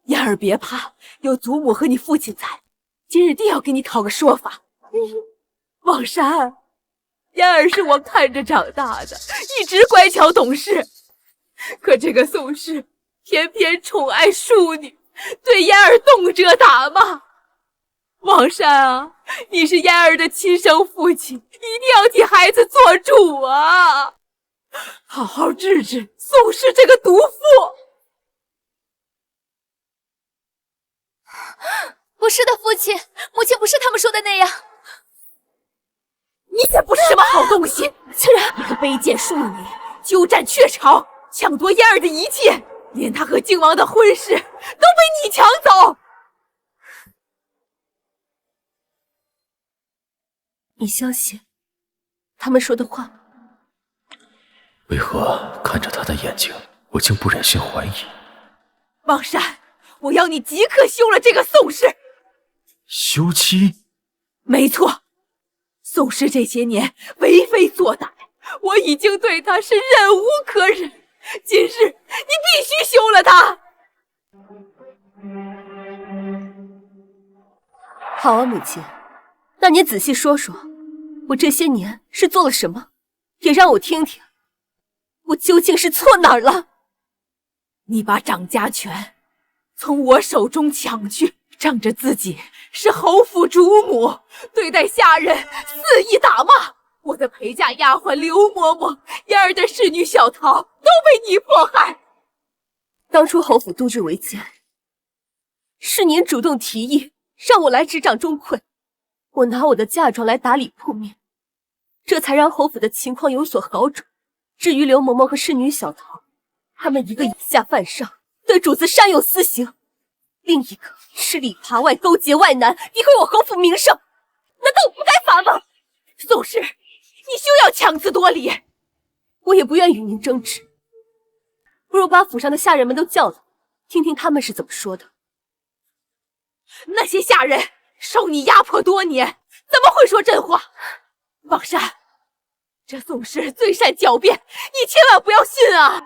燕儿别怕，有祖母和你父亲在，今日定要给你讨个说法。望山，燕儿是我看着长大的，一直乖巧懂事。可这个宋氏偏偏宠爱庶女，对燕儿动辄打骂。望山啊，你是燕儿的亲生父亲，一定要替孩子做主啊！好好治治宋氏这个毒妇。不是的，父亲，母亲不是他们说的那样。你也不是什么好东西，竟然你个卑贱庶女，鸠占鹊巢，抢夺燕儿的一切，连她和靖王的婚事都被你抢走。你相信他们说的话吗？为何看着他的眼睛，我竟不忍心怀疑？望山，我要你即刻休了这个宋氏。休妻？没错，宋氏这些年为非作歹，我已经对她是忍无可忍。今日你必须休了她。好啊，母亲，那你仔细说说，我这些年是做了什么，也让我听听，我究竟是错哪儿了？你把掌家权从我手中抢去，仗着自己是侯府主母，对待下人肆意打骂。我的陪嫁丫鬟刘嬷嬷、燕儿的侍女小桃都被你迫害。当初侯府杜之为奸，是您主动提议让我来执掌钟馗，我拿我的嫁妆来打理铺面，这才让侯府的情况有所好转。至于刘嬷嬷和侍女小桃，他们一个以下犯上，对主子善有私刑，另一个吃里扒外，勾结外男，诋毁我侯府名声，难道我不该罚吗？宋氏，你休要强词夺理。我也不愿与您争执，不如把府上的下人们都叫来，听听他们是怎么说的。那些下人受你压迫多年，怎么会说真话？望山，这宋氏最善狡辩，你千万不要信啊！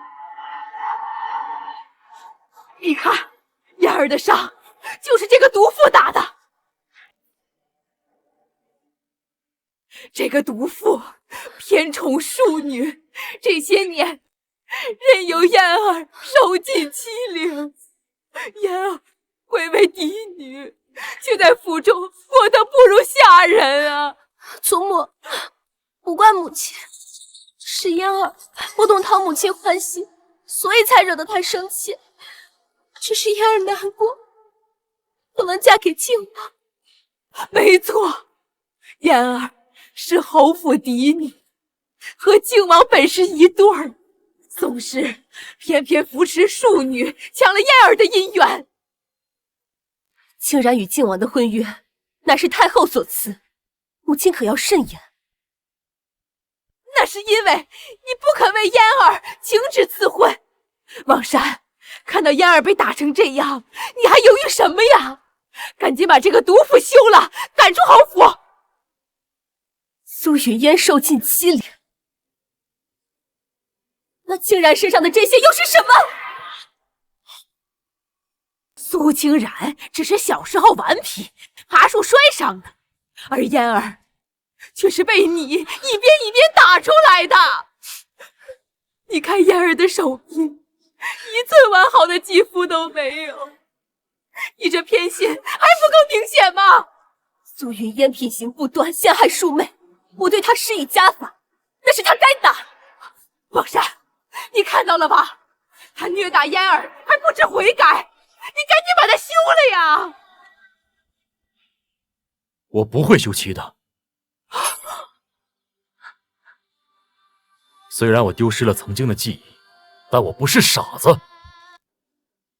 你看，燕儿的伤就是这个毒妇打的。这个毒妇偏宠庶女，这些年任由燕儿受尽欺凌，燕儿贵为嫡女，却在府中过得不如下人啊！祖母，不怪母亲，是燕儿不懂讨母亲欢心，所以才惹得她生气。只是燕儿难过，不能嫁给靖王。没错，燕儿是侯府嫡女，和靖王本是一对儿。宋氏偏偏扶持庶女，抢了燕儿的姻缘。竟然与靖王的婚约乃是太后所赐，母亲可要慎言。那是因为你不肯为嫣儿请旨赐婚。王山，看到嫣儿被打成这样，你还犹豫什么呀？赶紧把这个毒妇休了，赶出侯府！苏云烟受尽欺凌，那青然身上的这些又是什么？苏青然只是小时候顽皮，爬树摔伤的，而嫣儿却是被你一边一边打出来的。你看嫣儿的手臂，一寸完好的肌肤都没有，你这偏心还不够明显吗？苏云烟品行不端，陷害庶妹，我对她施以家法，那是她该打。王山，你看到了吧？他虐打嫣儿还不知悔改，你赶紧把他休了呀！我不会休妻的。虽然我丢失了曾经的记忆，但我不是傻子。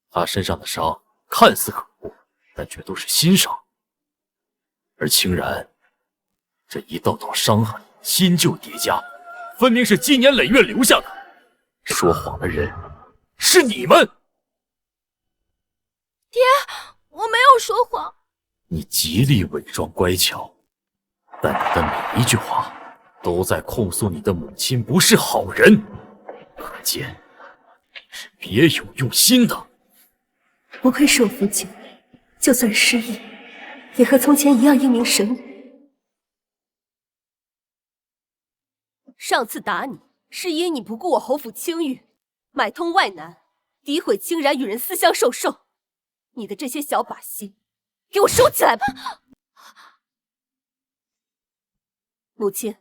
他身上的伤看似可怖，但却都是心伤。而青然这一道道伤痕，新旧叠加，分明是积年累月留下的。说谎的人是你们。爹，我没有说谎。你极力伪装乖巧，但你的每一句话都在控诉你的母亲不是好人，可见是别有用心的。不愧是我父亲，就算失忆，也和从前一样英明神武。上次打你，是因你不顾我侯府清誉，买通外男，诋毁青然与人私相授受。你的这些小把戏，给我收起来吧！母亲，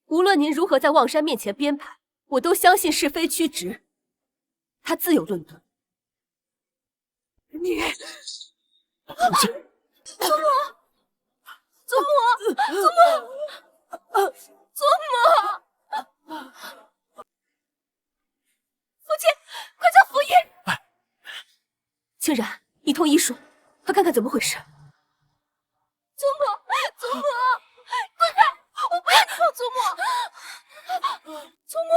无论您如何在望山面前编排，我都相信是非曲直，他自有论断。你，祖母，祖母，祖母，祖母！父亲，快叫府医！青然，一通医说，快看看怎么回事。祖母，祖母，滚开！我不要你碰祖母！祖母。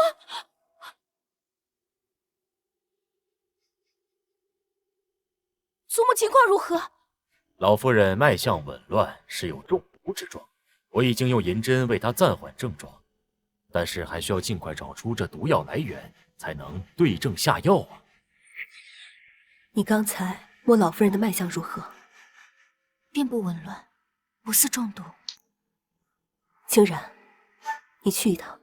祖母情况如何？老夫人脉象紊乱，是有中毒之状。我已经用银针为她暂缓症状，但是还需要尽快找出这毒药来源，才能对症下药啊。你刚才摸老夫人的脉象如何？并不紊乱，不似中毒。青然，你去一趟。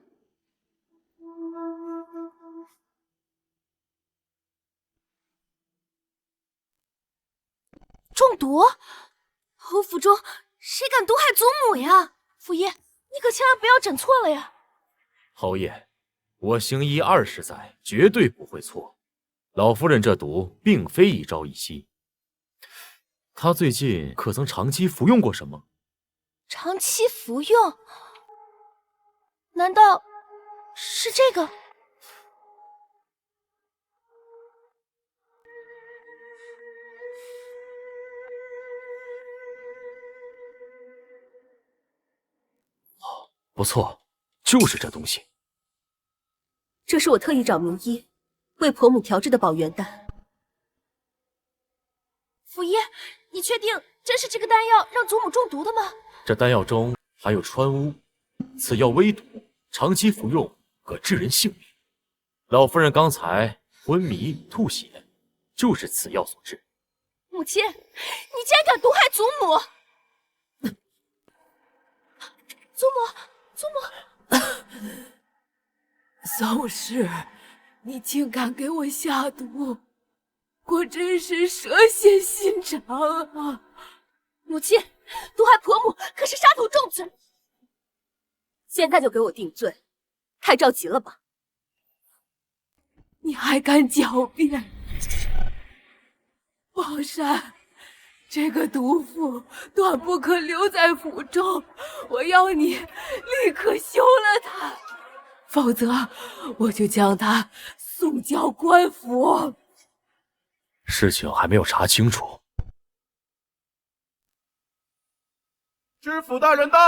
中毒？侯府中谁敢毒害祖母呀？府医，你可千万不要诊错了呀！侯爷，我行医20载，绝对不会错。老夫人这毒并非一朝一夕，她最近可曾长期服用过什么？长期服用？难道是这个？不错，就是这东西。这是我特意找名医为婆母调制的保元丹。府医，你确定真是这个丹药让祖母中毒的吗？这丹药中含有川乌，此药微毒，长期服用可致人性命。老夫人刚才昏迷吐血，就是此药所致。母亲，你竟然敢毒害祖母！祖母，祖母！宋氏，你竟敢给我下毒，果真是蛇蝎心肠啊！母亲，毒害婆母可是杀头重罪。现在就给我定罪，太着急了吧？你还敢狡辩？王山，这个毒妇断不可留在府中，我要你立刻休了她，否则我就将她送交官府。事情还没有查清楚。知府大人到。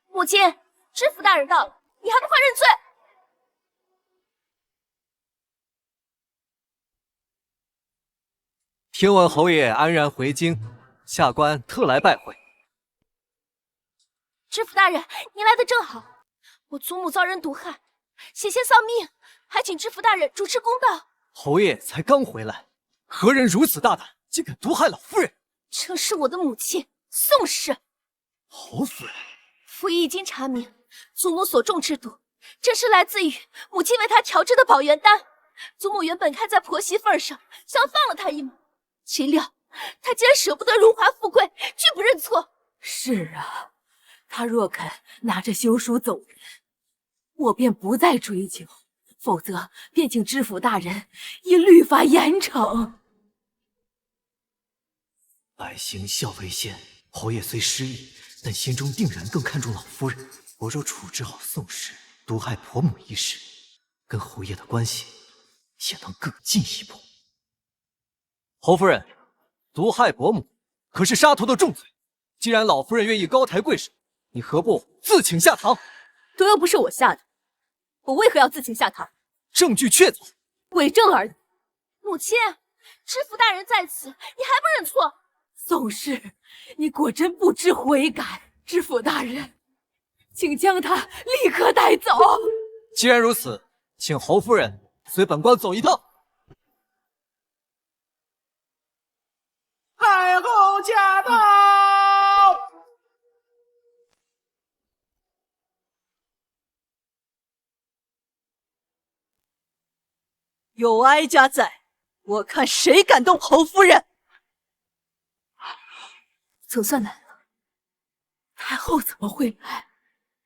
母亲，知府大人到了，你还不快认罪！听闻侯爷安然回京，下官特来拜会。知府大人，您来的正好，我祖母遭人毒害，险些丧命，还请知府大人主持公道。侯爷才刚回来，何人如此大胆，竟敢毒害老夫人？正是我的母亲宋氏。侯夫人，府医已经查明，祖母所中之毒，正是来自于母亲为她调制的保元丹。祖母原本看在婆媳份上，想放了她一马，岂料她竟然舍不得荣华富贵，拒不认错。是啊，他若肯拿着休书走人，我便不再追究，否则便请知府大人以律法严惩。百行孝为先，侯爷虽失意，但心中定然更看重老夫人。我若处置好宋氏毒害婆母一事，跟侯爷的关系也能更进一步。侯夫人，毒害伯母可是杀头的重罪，既然老夫人愿意高抬贵手，你何不自请下堂？毒又不是我下的，我为何要自请下堂？证据确凿，伪证而已。母亲，知府大人在此，你还不认错？宋氏，你果真不知悔改。知府大人，请将他立刻带走。既然如此，请侯夫人随本官走一趟。太后驾到！有哀家在，我看谁敢动侯夫人。总算来了。太后怎么会来？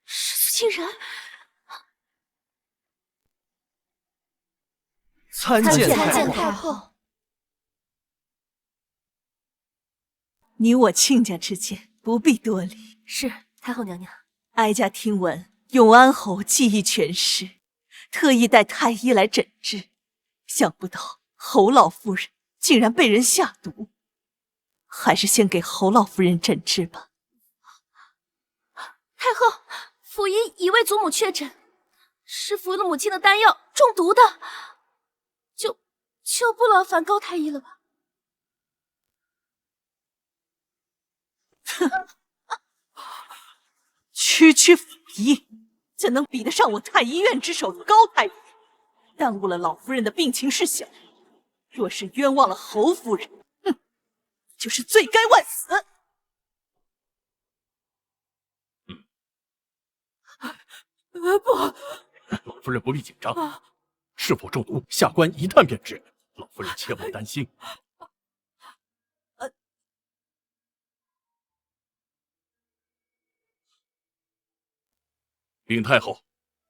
是苏清然。参见太后。你我亲家之间不必多礼。是太后娘娘。哀家听闻永安侯技艺全失，特意带太医来诊治，想不到侯老夫人竟然被人下毒。还是先给侯老夫人诊治吧。太后，府医已为祖母确诊，是服了母亲的丹药中毒的，就不劳烦高太医了吧？区府医怎能比得上我太医院之首的高太医？耽误了老夫人的病情事小，若是冤枉了侯夫人，就是罪该万死。不，老夫人不必紧张，是否中毒，下官一探便知。老夫人切莫担心。禀太后，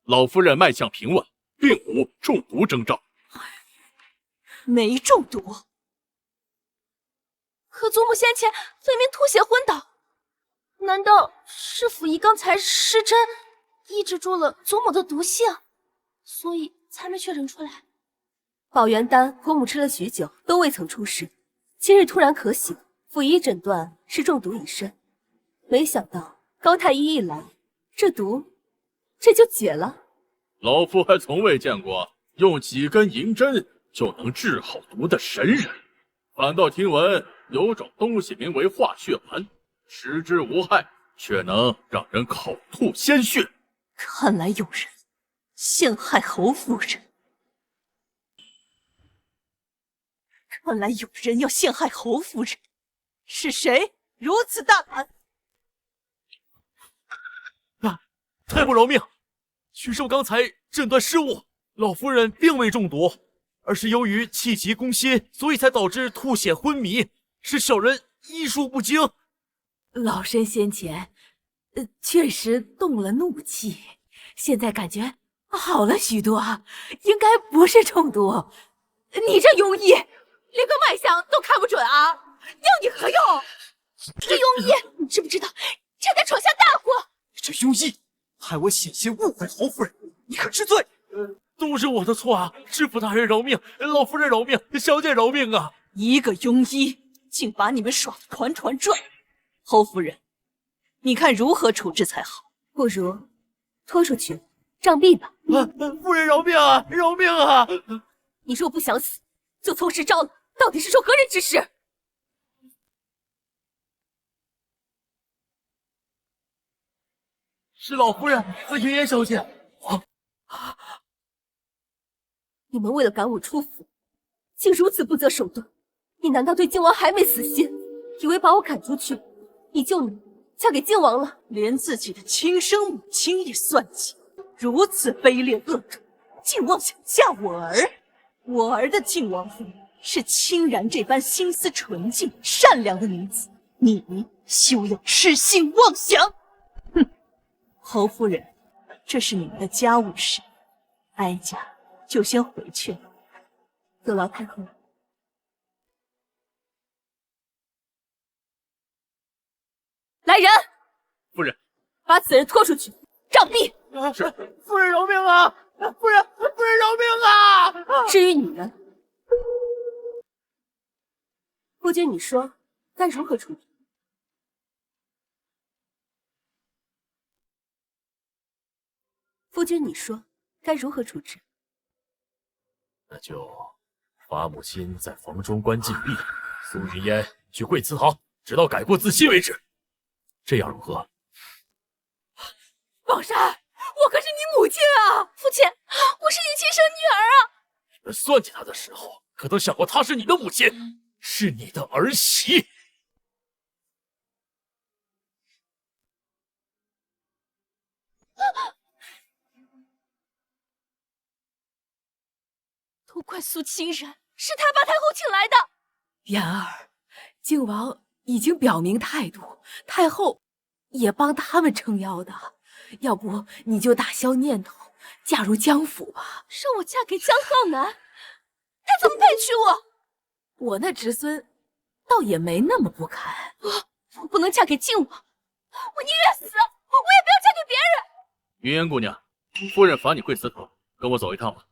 老夫人脉象平稳，并无中毒征兆。没中毒。可祖母先前分明吐血昏倒，难道是府医刚才施针抑制住了祖母的毒性，所以才没确诊出来？保元丹婆母吃了许久都未曾出事，今日突然可醒，府医诊断是中毒已深。没想到高太医一来，这毒这就解了。老夫还从未见过用几根银针就能治好毒的神人，反倒听闻有种东西名为化血丸，食之无害，却能让人口吐鲜血。看来有人陷害侯夫人。看来有人要陷害侯夫人，是谁如此大胆？太后饶命！许寿刚才诊断失误，老夫人并未中毒，而是由于气急攻心，所以才导致吐血昏迷，是小人医术不精。老身先前确实动了怒气，现在感觉好了许多，应该不是中毒。你这庸医，连个脉象都看不准啊，要你何用？这庸医，你知不知道差点闯下大祸？这庸医害我险些误会侯夫人，你可知罪？都是我的错啊！知府大人饶命，老夫人饶命，小姐饶命啊！一个庸医竟把你们耍得团团转，侯夫人，你看如何处置才好？不如拖出去杖毙吧。夫人饶命啊！饶命啊！你若不想死，就从实招了。到底是受何人指使？是老夫人和云烟小姐。你们为了赶我出府，竟如此不择手段！你难道对靖王还没死心，以为把我赶出去，你就能嫁给靖王了？连自己的亲生母亲也算计，如此卑劣恶毒，竟妄想嫁我儿！我儿的靖王妃是清然这般心思纯净、善良的女子，你休要痴心妄想！哼，侯夫人，这是你们的家务事，哀家就先回去了。有劳太后。来人！夫人，把此人拖出去，杖毙！是。夫人饶命啊！夫人饶命啊！至于你们，夫君，你说该如何处置？夫君，你说该如何处置？那就罚母亲在房中关禁闭，苏云烟去跪祠堂，直到改过自新为止。这样如何？宝山，我可是你母亲啊！父亲，我是你亲生女儿啊！你们算计她的时候，可曾想过她是你的母亲，是你的儿媳？都怪苏清然，是他把太后请来的。妍儿，靖王已经表明态度，太后也帮他们撑腰的。要不你就打消念头，嫁入江府吧。让我嫁给江浩南，他怎么配娶我？我那侄孙倒也没那么不堪。我不能嫁给靖王，我宁愿死，我也不要嫁给别人。云烟姑娘，夫人罚你跪祠堂，跟我走一趟吧。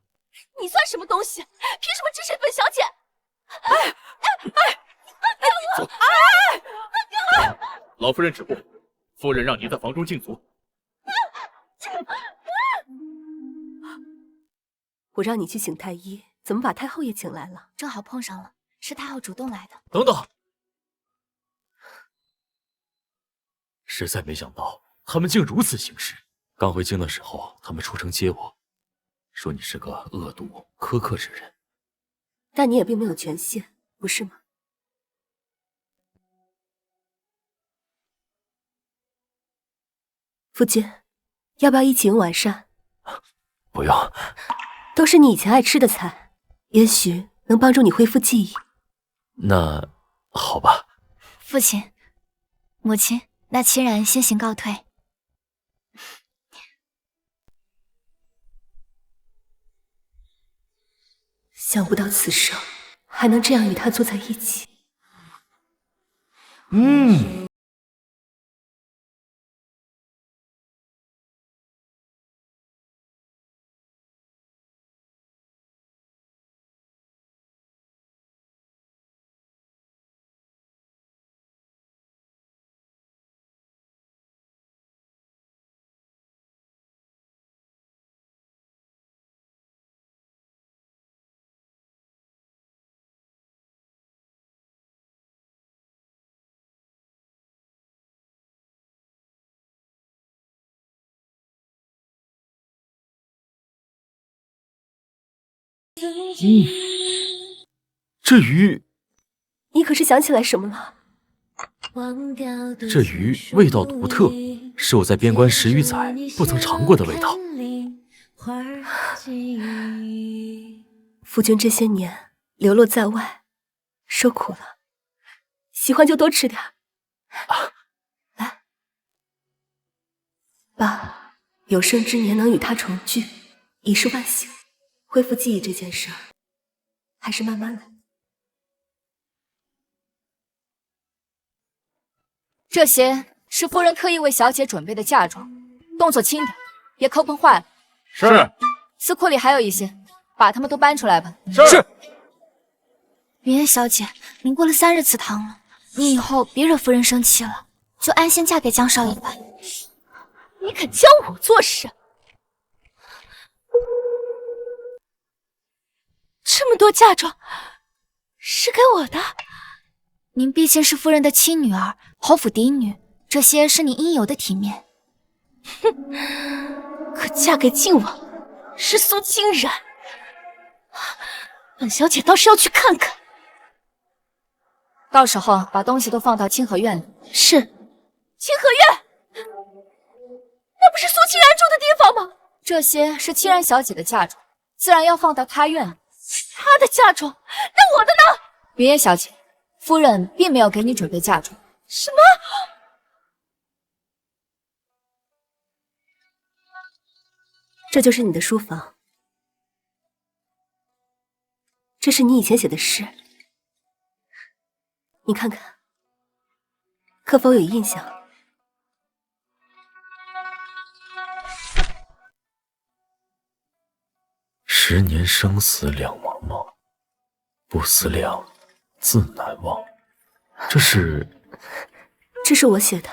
你算什么东西？凭什么指使本小姐？走！老夫人止步，夫人让您在房中禁足。我让你去请太医，怎么把太后也请来了？正好碰上了，是太后主动来的。等等，实在没想到他们竟如此行事。刚回京的时候，他们出城接我，说你是个恶毒苛刻之人。但你也并没有权限，不是吗？夫君，要不要一起用晚膳？不用，都是你以前爱吃的菜，也许能帮助你恢复记忆。那好吧。父亲、母亲，那清然先行告退。想不到此生还能这样与他坐在一起。这鱼，你可是想起来什么了？这鱼味道独特，是我在边关10余载不曾尝过的味道。夫君这些年流落在外，受苦了，喜欢就多吃点。来，爸，有生之年能与他重聚，已是万幸。恢复记忆这件事儿，还是慢慢来。这些是夫人特意为小姐准备的嫁妆，动作轻点，别磕碰坏了。是。司库里还有一些，把他们都搬出来吧。是。云烟小姐，您过了3日祠堂了，你以后别惹夫人生气了，就安心嫁给江少爷吧。你敢教我做事？这么多嫁妆是给我的？您毕竟是夫人的亲女儿，侯府嫡女，这些是你应有的体面。哼，可嫁给靖王是苏清然，本小姐倒是要去看看。到时候把东西都放到清河院里。是。清河院，那不是苏清然住的地方吗？这些是清然小姐的嫁妆，自然要放到她院里。她的嫁妆，那我的呢？云烟小姐，夫人并没有给你准备嫁妆。什么？这就是你的书房，这是你以前写的诗，你看看，可否有印象？10年生死两茫茫，不思量，自难忘。这是我写的。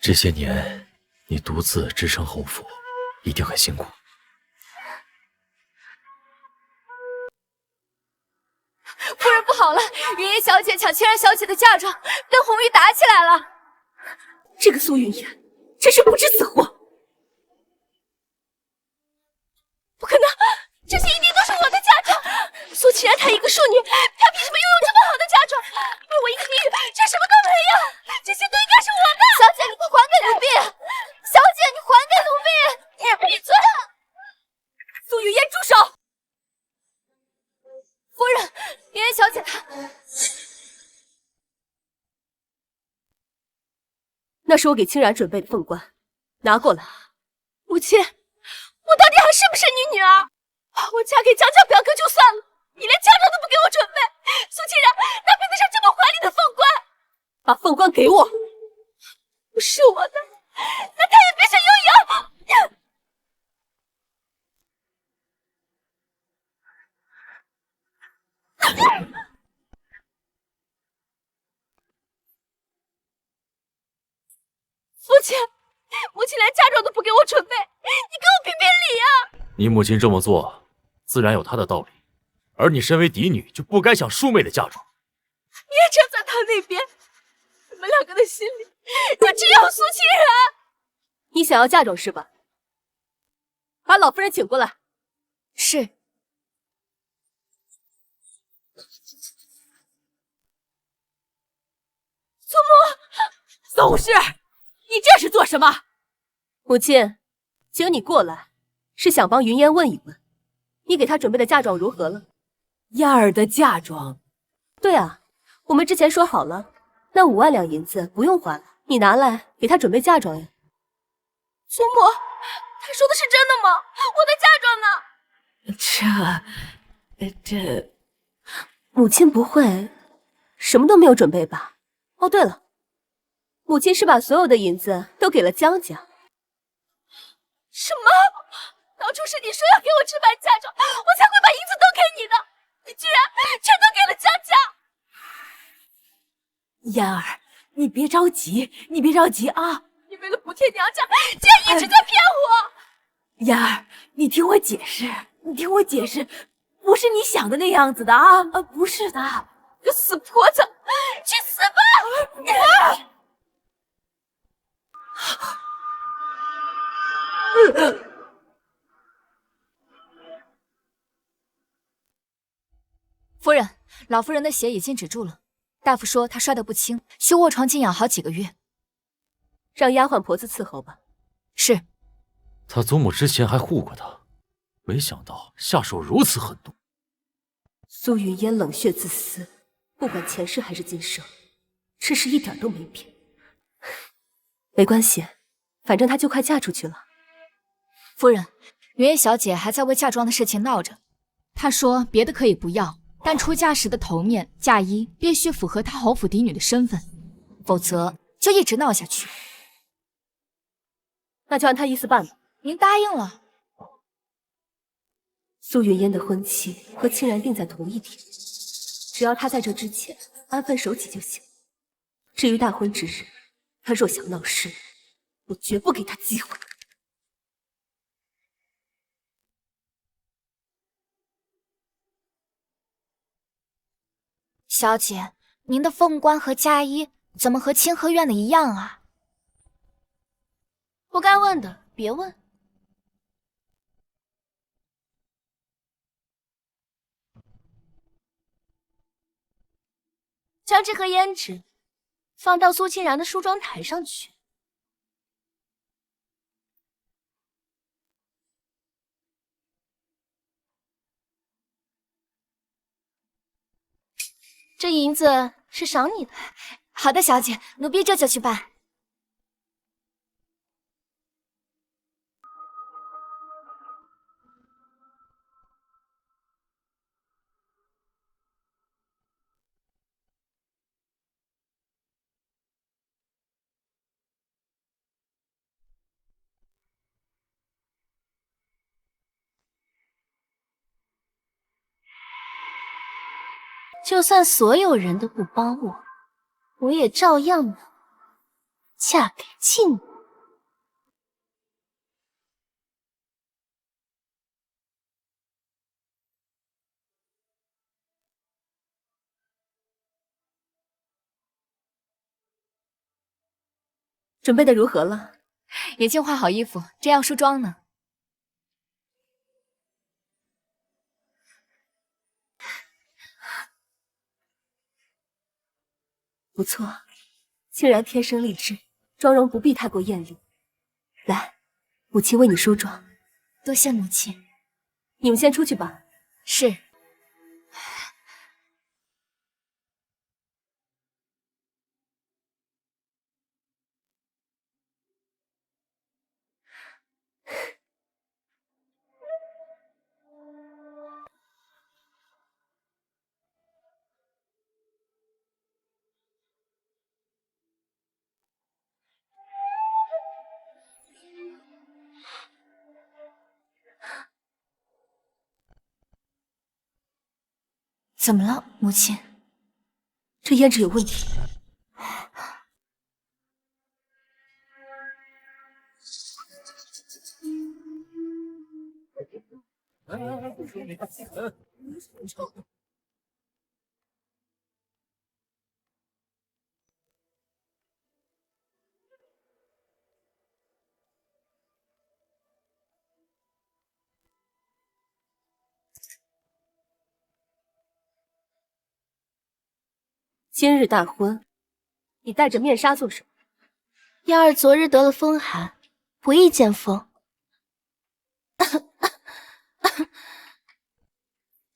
这些年你独自支撑侯府，一定很辛苦。夫人不好了，云烟小姐抢清然小姐的嫁妆，跟红玉打起来了。这个苏云烟真是不知死活！不可能，这些一定都是我的嫁妆。苏清然她一个庶女，她凭什么拥有这么好的嫁妆？而我一个嫡女，这什么都没有，这些都应该是我的。小姐，你快还给奴婢！小姐，你还给奴婢！你闭嘴！苏雨嫣，住手！夫人，云烟小姐她……那是我给清然准备的凤冠，拿过来。母亲，我到底还是不是你女儿？我嫁给江家表哥就算了，你连嫁妆都不给我准备，苏清然哪配得上这么华丽的凤冠？把凤冠给我！不是我的，那他也别想拥有！父亲，母亲连嫁妆都不给我准备，你给我评评理啊！你母亲这么做，自然有她的道理。而你身为嫡女，就不该抢庶妹的嫁妆。你也站在他那边，你们两个的心里都只有苏清然。你想要嫁妆是吧？把老夫人请过来。是。祖母，宗室，你这是做什么？母亲，请你过来，是想帮云烟问一问，你给她准备的嫁妆如何了？燕儿的嫁妆？对啊，我们之前说好了，那5万两银子不用还了，你拿来给她准备嫁妆呀。祖母，他说的是真的吗？我的嫁妆呢？这，母亲不会什么都没有准备吧？哦，对了，母亲是把所有的银子都给了江家。什么？当初是你说要给我置办嫁妆，我才会把银子都给你的，你居然全都给了江家！燕儿，你别着急，你别着急啊！你为了补贴娘家，竟然一直在骗我！燕儿，你听我解释，你听我解释，不是你想的那样子的啊！不是的，个死婆子，去死吧！夫人，老夫人的血已经止住了，大夫说她摔得不轻，需卧床静养好几个月。让丫鬟婆子伺候吧。是。他祖母之前还护过他，没想到下手如此狠毒。苏云烟冷血自私，不管前世还是今生，这事一点都没变。没关系，反正她就快嫁出去了。夫人，云烟小姐还在为嫁妆的事情闹着。她说别的可以不要，但出嫁时的头面、嫁衣必须符合她侯府嫡女的身份，否则就一直闹下去。那就按他意思办吧。您答应了。苏云烟的婚期和清然定在同一天，只要他在这之前安分守己就行。至于大婚之日，他若想闹事，我绝不给他机会。小姐，您的凤冠和嫁衣怎么和清河院的一样啊？不该问的别问。将这盒胭脂放到苏清然的梳妆台上去。这银子是赏你的。好的，小姐，奴婢这就去办。就算所有人都不帮我，我也照样能嫁给靖王。准备的如何了？已经换好衣服，正要梳妆呢。不错，清然天生丽质，妆容不必太过艳丽。来，母亲为你梳妆。多谢母亲。你们先出去吧。是。怎么了，母亲？这胭脂有问题。今日大婚，你戴着面纱做什么？燕儿昨日得了风寒，不宜见风。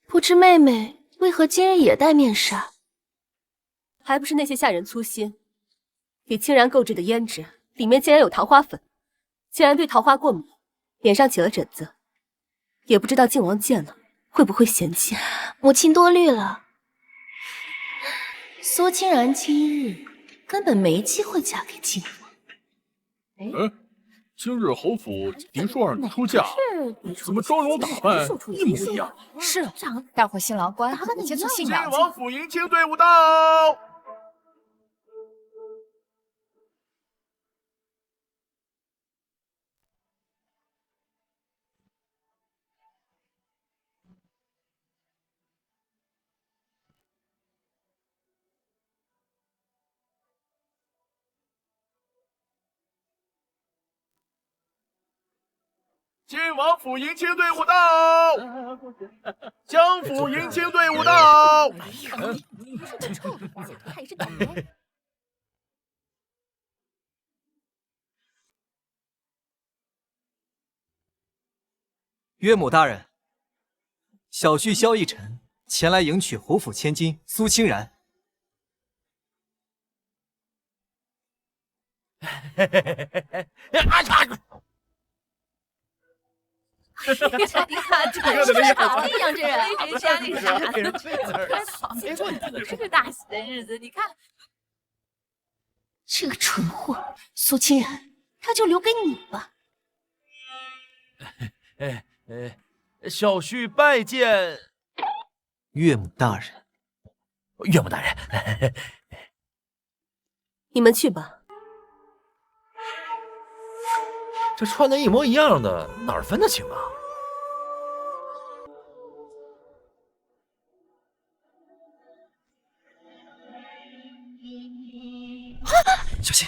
不知妹妹为何今日也戴面纱？还不是那些下人粗心，给清然购置的胭脂里面竟然有桃花粉，清然对桃花过敏，脸上起了疹子，也不知道靖王见了会不会嫌弃。母亲多虑了。苏清然今日根本没机会嫁给靖王。今日侯府嫡庶二女出嫁，怎么妆容打扮一模一样？是，大伙新郎官已经从信靖阳王府迎亲队伍到。靖王府迎亲队伍到，江府迎亲队伍到。这臭小子，他也是倒霉。岳母大人，小婿萧逸尘前来迎娶侯府千金苏清然。你看这傻了样，这人谁家里傻的？这个大喜的日子，你看这个蠢货苏清然，他就留给你吧。小婿拜见岳母大人。岳母大人，你们去吧。这穿的一模一样的，哪儿分得清啊？小心！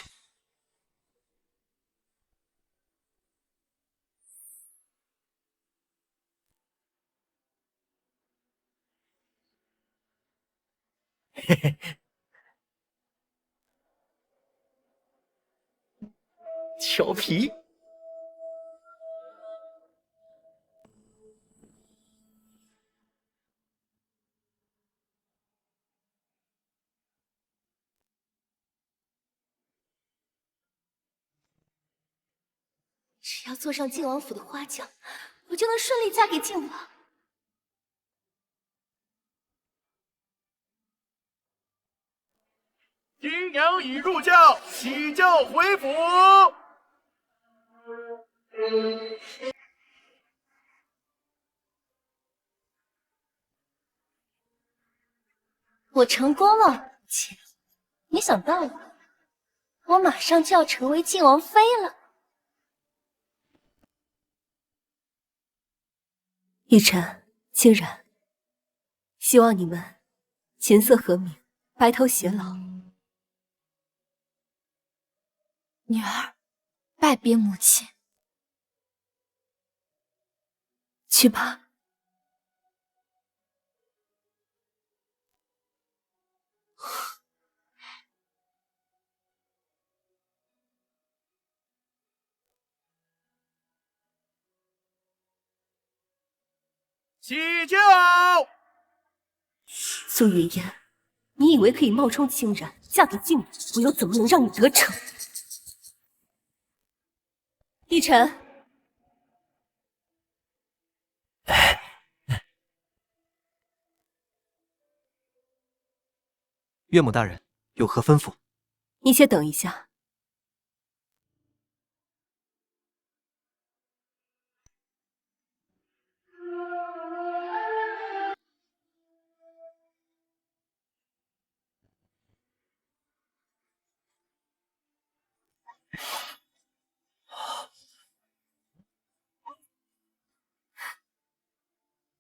嘿嘿，调皮。只要坐上靖王府的花轿，我就能顺利嫁给靖王。新娘已入轿，起轿回府。我成功了，母亲。没想到我马上就要成为靖王妃了。奕晨、清然，希望你们琴瑟和鸣，白头偕老。女儿，拜别母亲。去吧。起轿！苏云烟，你以为可以冒充清然嫁给靖王，我又怎么能让你得逞？奕晨，岳母大人有何吩咐？你先等一下。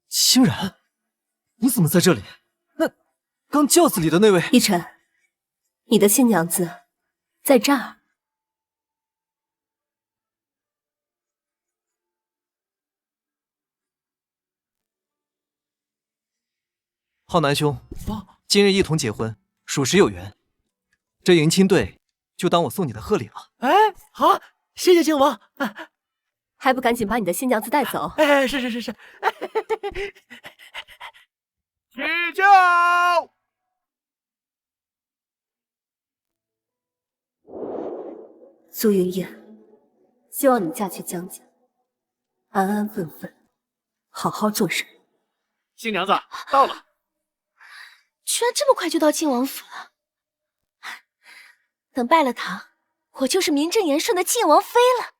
清然，你怎么在这里？那刚轿子里的那位……奕晨，你的新娘子在这儿。浩南兄，今日一同结婚，属实有缘。这迎亲队就当我送你的贺礼了。哎，好，谢谢靖王。还不赶紧把你的新娘子带走？哎，是。起轿！苏云烟，希望你嫁去江家，安安分分，好好做人。新娘子到了。居然这么快就到靖王府了！等拜了堂，我就是名正言顺的靖王妃了。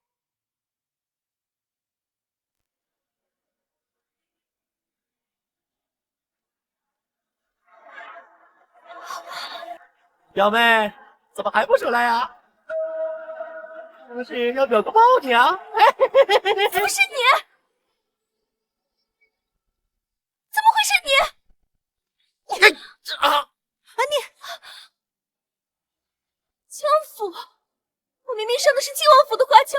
表妹，怎么还不出来呀？不是要表个抱你啊？怎么是你？怎么会是你？你江府，我明明上的是靖王府的花轿，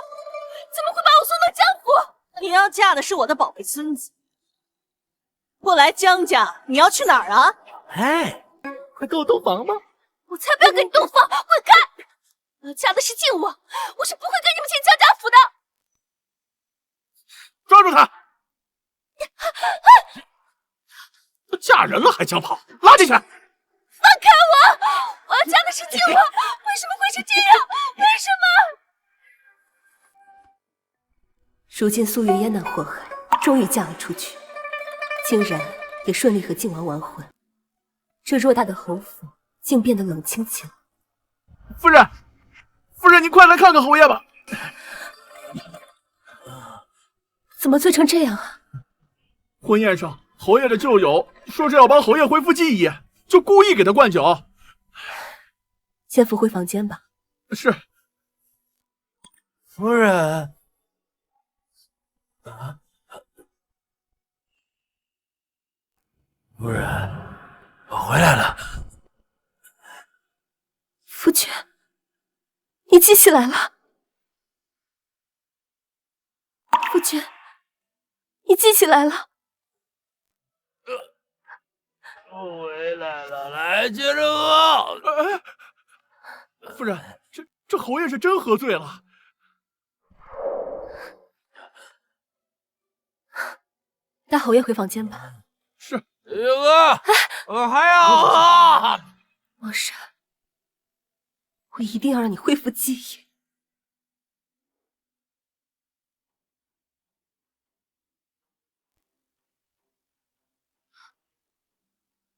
怎么会把我送到江府？你要嫁的是我的宝贝孙子，不来江家，你要去哪儿啊？哎，快跟我洞房吧！我才不要跟你洞房，滚开！我要嫁的是靖王，我是不会跟你们进江家府的。抓住他！都嫁人了还想跑，拉进去！放开我！我要嫁的是靖王，为什么会是这样？为什么？如今苏云烟那祸害终于嫁了出去，竟然也顺利和靖王完婚，这偌大的侯府竟变得冷清起来。夫人，夫人，您快来看看侯爷吧。怎么醉成这样啊？婚宴上，侯爷的旧友说是要帮侯爷恢复记忆，就故意给他灌酒。先扶回房间吧。是。夫人。夫人，我回来了。夫君，你记起来了。夫君，你记起来了。我回来了，来接着喝。夫人，这侯爷是真喝醉了。带侯爷回房间吧。是。小哥，我还要喝。王婶，我一定要让你恢复记忆。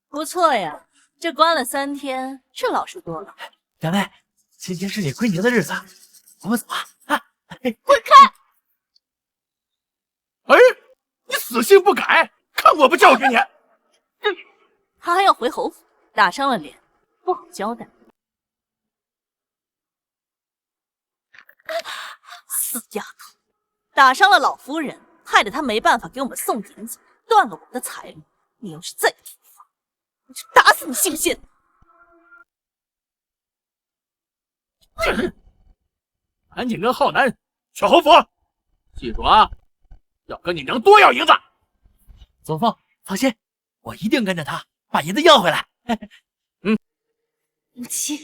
不错呀，这关了3天，是老实多了。两位，今天是你归宁的日子，我们走吧。滚开！哎，你死性不改，看我不教训你！他还要回侯府，打伤了脸，不好交代。死丫头，打伤了老夫人，害得她没办法给我们送银子，断了我们的财路。你要是再提防，我就打死你姓谢！赶紧跟浩南去侯府，记住啊，要跟你娘多要银子。左凤，放心，我一定跟着他把银子要回来。母亲，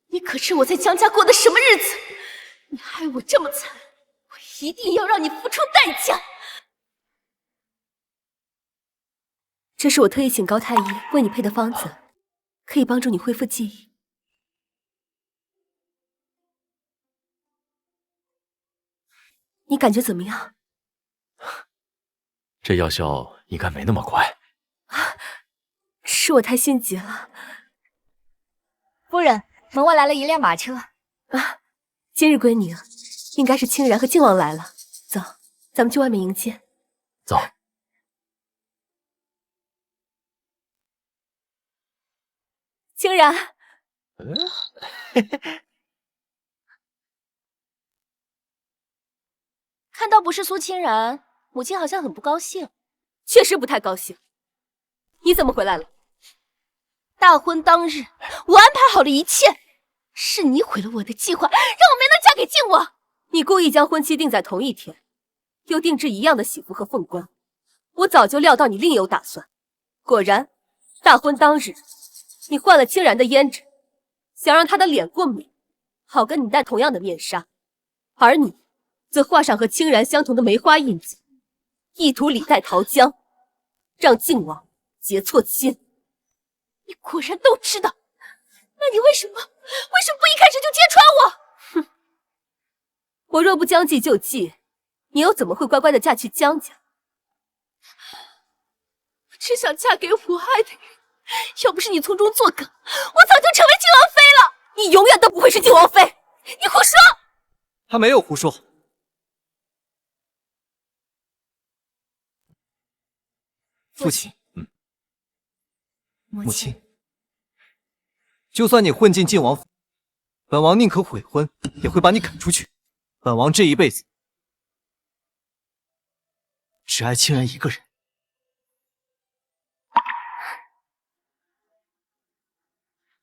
你可知我在江家过的什么日子？你害我这么惨，我一定要让你付出代价。这是我特意请高太医为你配的方子，可以帮助你恢复记忆。你感觉怎么样？这药效应该没那么快。是我太心急了。夫人，门外来了一辆马车。啊，今日归宁，应该是清然和靖王来了。走，咱们去外面迎接。走。清然。看到不是苏清然，母亲好像很不高兴。确实不太高兴。你怎么回来了？大婚当日，我安排好了一切，是你毁了我的计划，让我没能嫁给靖王。你故意将婚期定在同一天，又定制一样的喜服和凤冠。我早就料到你另有打算。果然，大婚当日，你换了清然的胭脂，想让他的脸过敏，好跟你戴同样的面纱，而你则画上和清然相同的梅花印记，意图李代桃僵，让靖王结错亲。你果然都知道，那你为什么不一开始就揭穿我？哼，我若不将计就计，你又怎么会乖乖的嫁去江家？我只想嫁给我爱的人，要不是你从中作梗，我早就成为靖王妃了。你永远都不会是靖王妃，你胡说！他没有胡说。父亲，母亲，就算你混进靖王府，本王宁可悔婚，也会把你赶出去。本王这一辈子只爱清然一个人。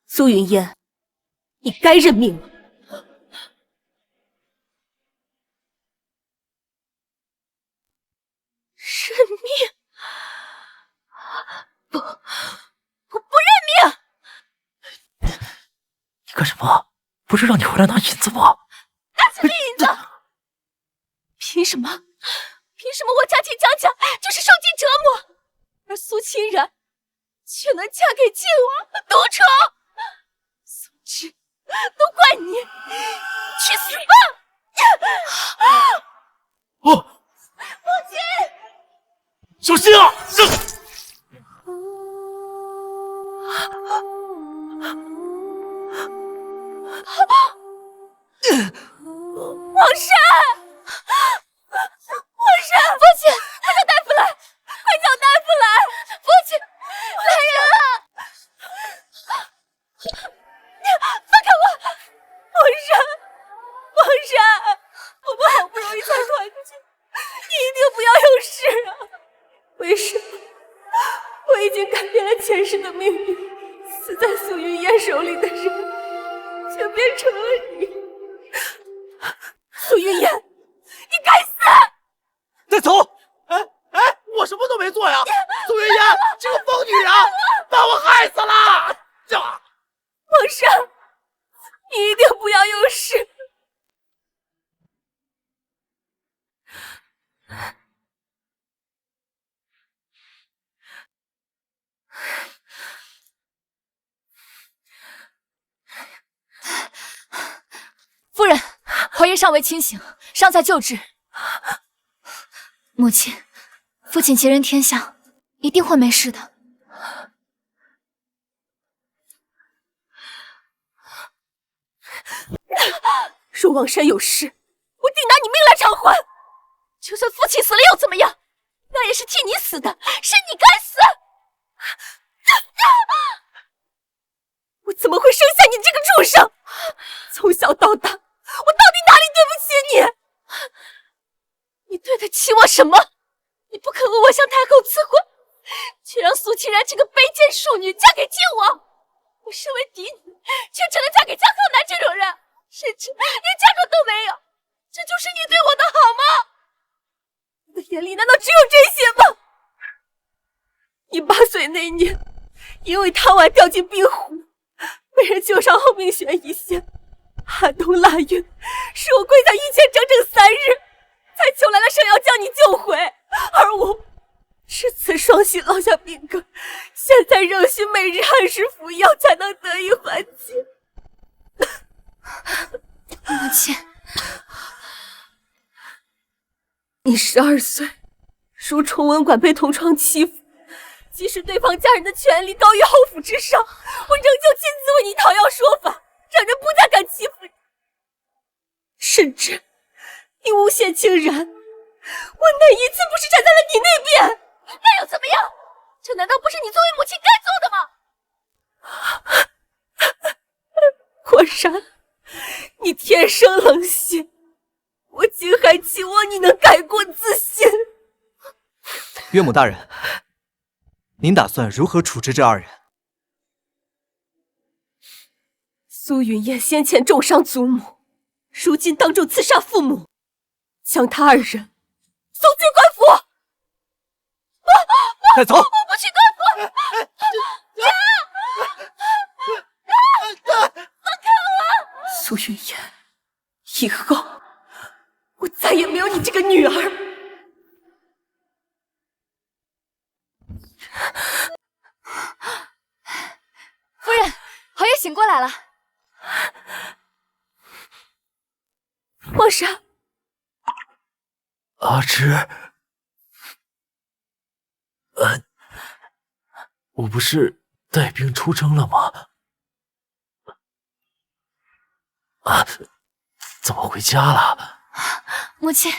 苏云烟，你该认命了。认命？不，我不认命！你干什么？不是让你回来拿银子吗？拿什么银子？凭什么？凭什么我嫁进江家就是受尽折磨，而苏清然却能嫁给靖王独宠？总之，都怪你！去死吧！哦，父亲，小心啊！王婶，王婶，命运，死在苏云烟手里的人，却变成了你。苏云烟，你该死！带走！我什么都没做呀！苏云烟，这个疯女人把我害死了！皇上，你一定不要有事。夫人，侯爷尚未清醒，尚在救治。母亲，父亲吉人天相，一定会没事的。若望山有事，我定拿你命来偿还。就算父亲死了又怎么样？那也是替你死的，是你该死！我怎么会生下你这个畜生？从小到大，我到底哪里对不起你？你对得起我什么？你不肯为我向太后赐婚，却让苏清然这个卑贱庶女嫁给靖王。我身为嫡女，却只能嫁给江河南这种人，甚至连嫁妆都没有。这就是你对我的好吗？你的眼里难道只有这些吗？你8岁那年，因为贪玩掉进冰湖，被人救上后命悬一线。寒冬腊月，是我跪在御前整整3日，才求来了圣瑶将你救回，而我至此双膝落下病根，现在仍需每日按时服药，才能得以缓解。母亲，你12岁，如崇文馆被同窗欺负，即使对方家人的权力高于侯府之上，我仍旧亲自为你讨要说法，让人不再敢欺负你。甚至你诬陷清然，我哪一次不是站在了你那边？那又怎么样？这难道不是你作为母亲该做的吗？果然，你天生冷血，我竟还期望你能改过自新。岳母大人，您打算如何处置这2人？苏云烟先前重伤祖母，如今当众刺杀父母，将他2人送进官府。带走！我不去官府！苏云烟，以后我再也没有你这个女儿。夫人，侯爷醒过来了。皇上，阿芝，我不是带病出征了吗？怎么回家了？母亲，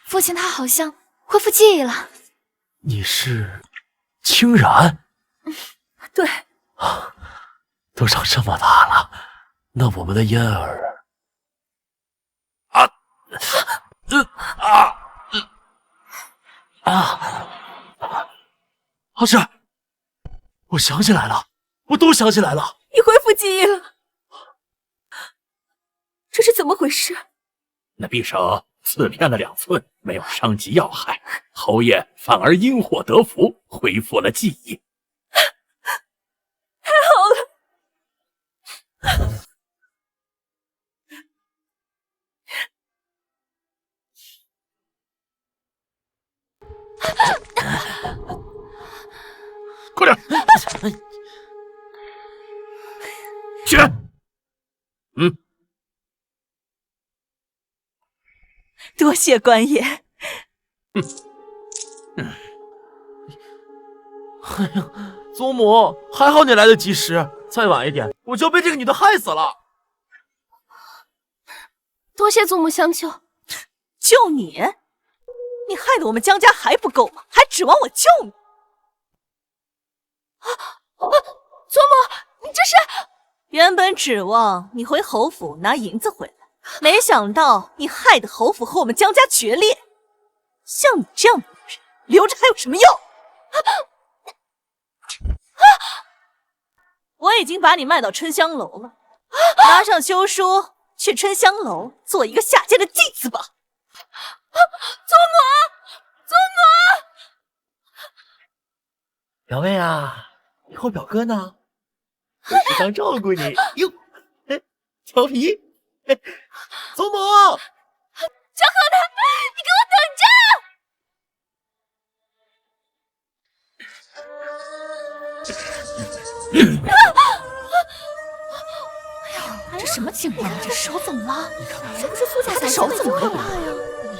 父亲他好像恢复记忆了。你是清然？对。都长这么大了，那我们的嫣儿……阿芝，我想起来了，我都想起来了。你恢复记忆了？这是怎么回事？那匕首刺偏了2寸，没有伤及要害，侯爷反而因祸得福，恢复了记忆。太好了！快点，起来！多谢官爷。哎呀，祖母，还好你来得及时，再晚一点我就被这个女的害死了。多谢祖母相救。救你？你害得我们江家还不够吗？还指望我救你？祖母，你这是……原本指望你回侯府拿银子回来，没想到你害得侯府和我们江家决裂。像你这样的女人，留着还有什么用？已经把你卖到春香楼了，拿上休书去春香楼做一个下贱的妓子吧。祖母，表妹啊，以后表哥呢，会时常照顾你。哟，调皮，祖母，小好男，你给我等着！这什么情况？这手怎么了？是不是苏家他的手怎么了？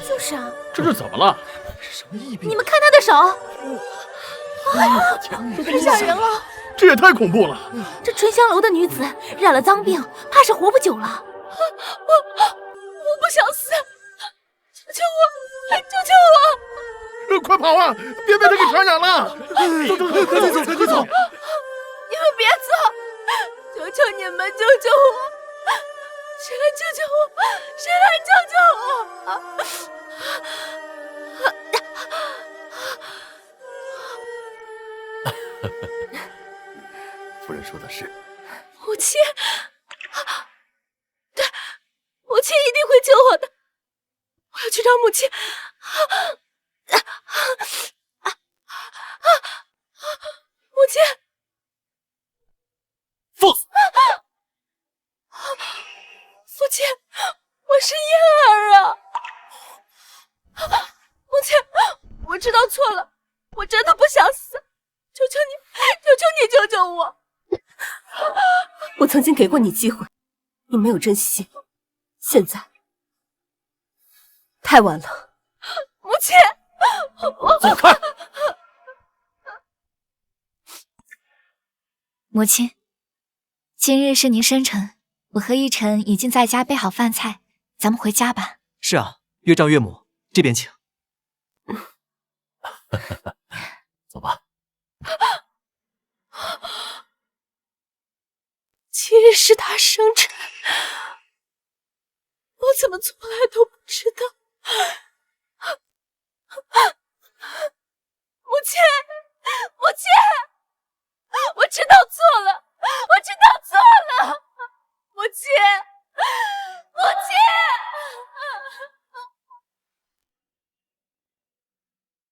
就是啊，这是怎么了？是什么疫病？你们看他的手，太吓人了！这也太恐怖了！这春香楼的女子染了脏病，怕是活不久了。我不想死，救救我！救救我！快跑啊！别被他给传染了！走，赶紧走，赶紧走！你们别走！求求你们救救我！谁来救救我？谁来救救我？夫人说的是，母亲，对，母亲一定会救我的。我要去找母亲。母亲，放肆！父亲，我是燕儿啊！母亲，我知道错了，我真的不想死，求求你，求求你救救我！我曾经给过你机会，你没有珍惜，现在太晚了。母亲，走开！母亲，今日是您生辰，我和奕晨已经在家备好饭菜，咱们回家吧。是啊，岳丈岳母这边请。走吧。今日是他生辰，我怎么从来都不知道？母亲，母亲，我知道错了，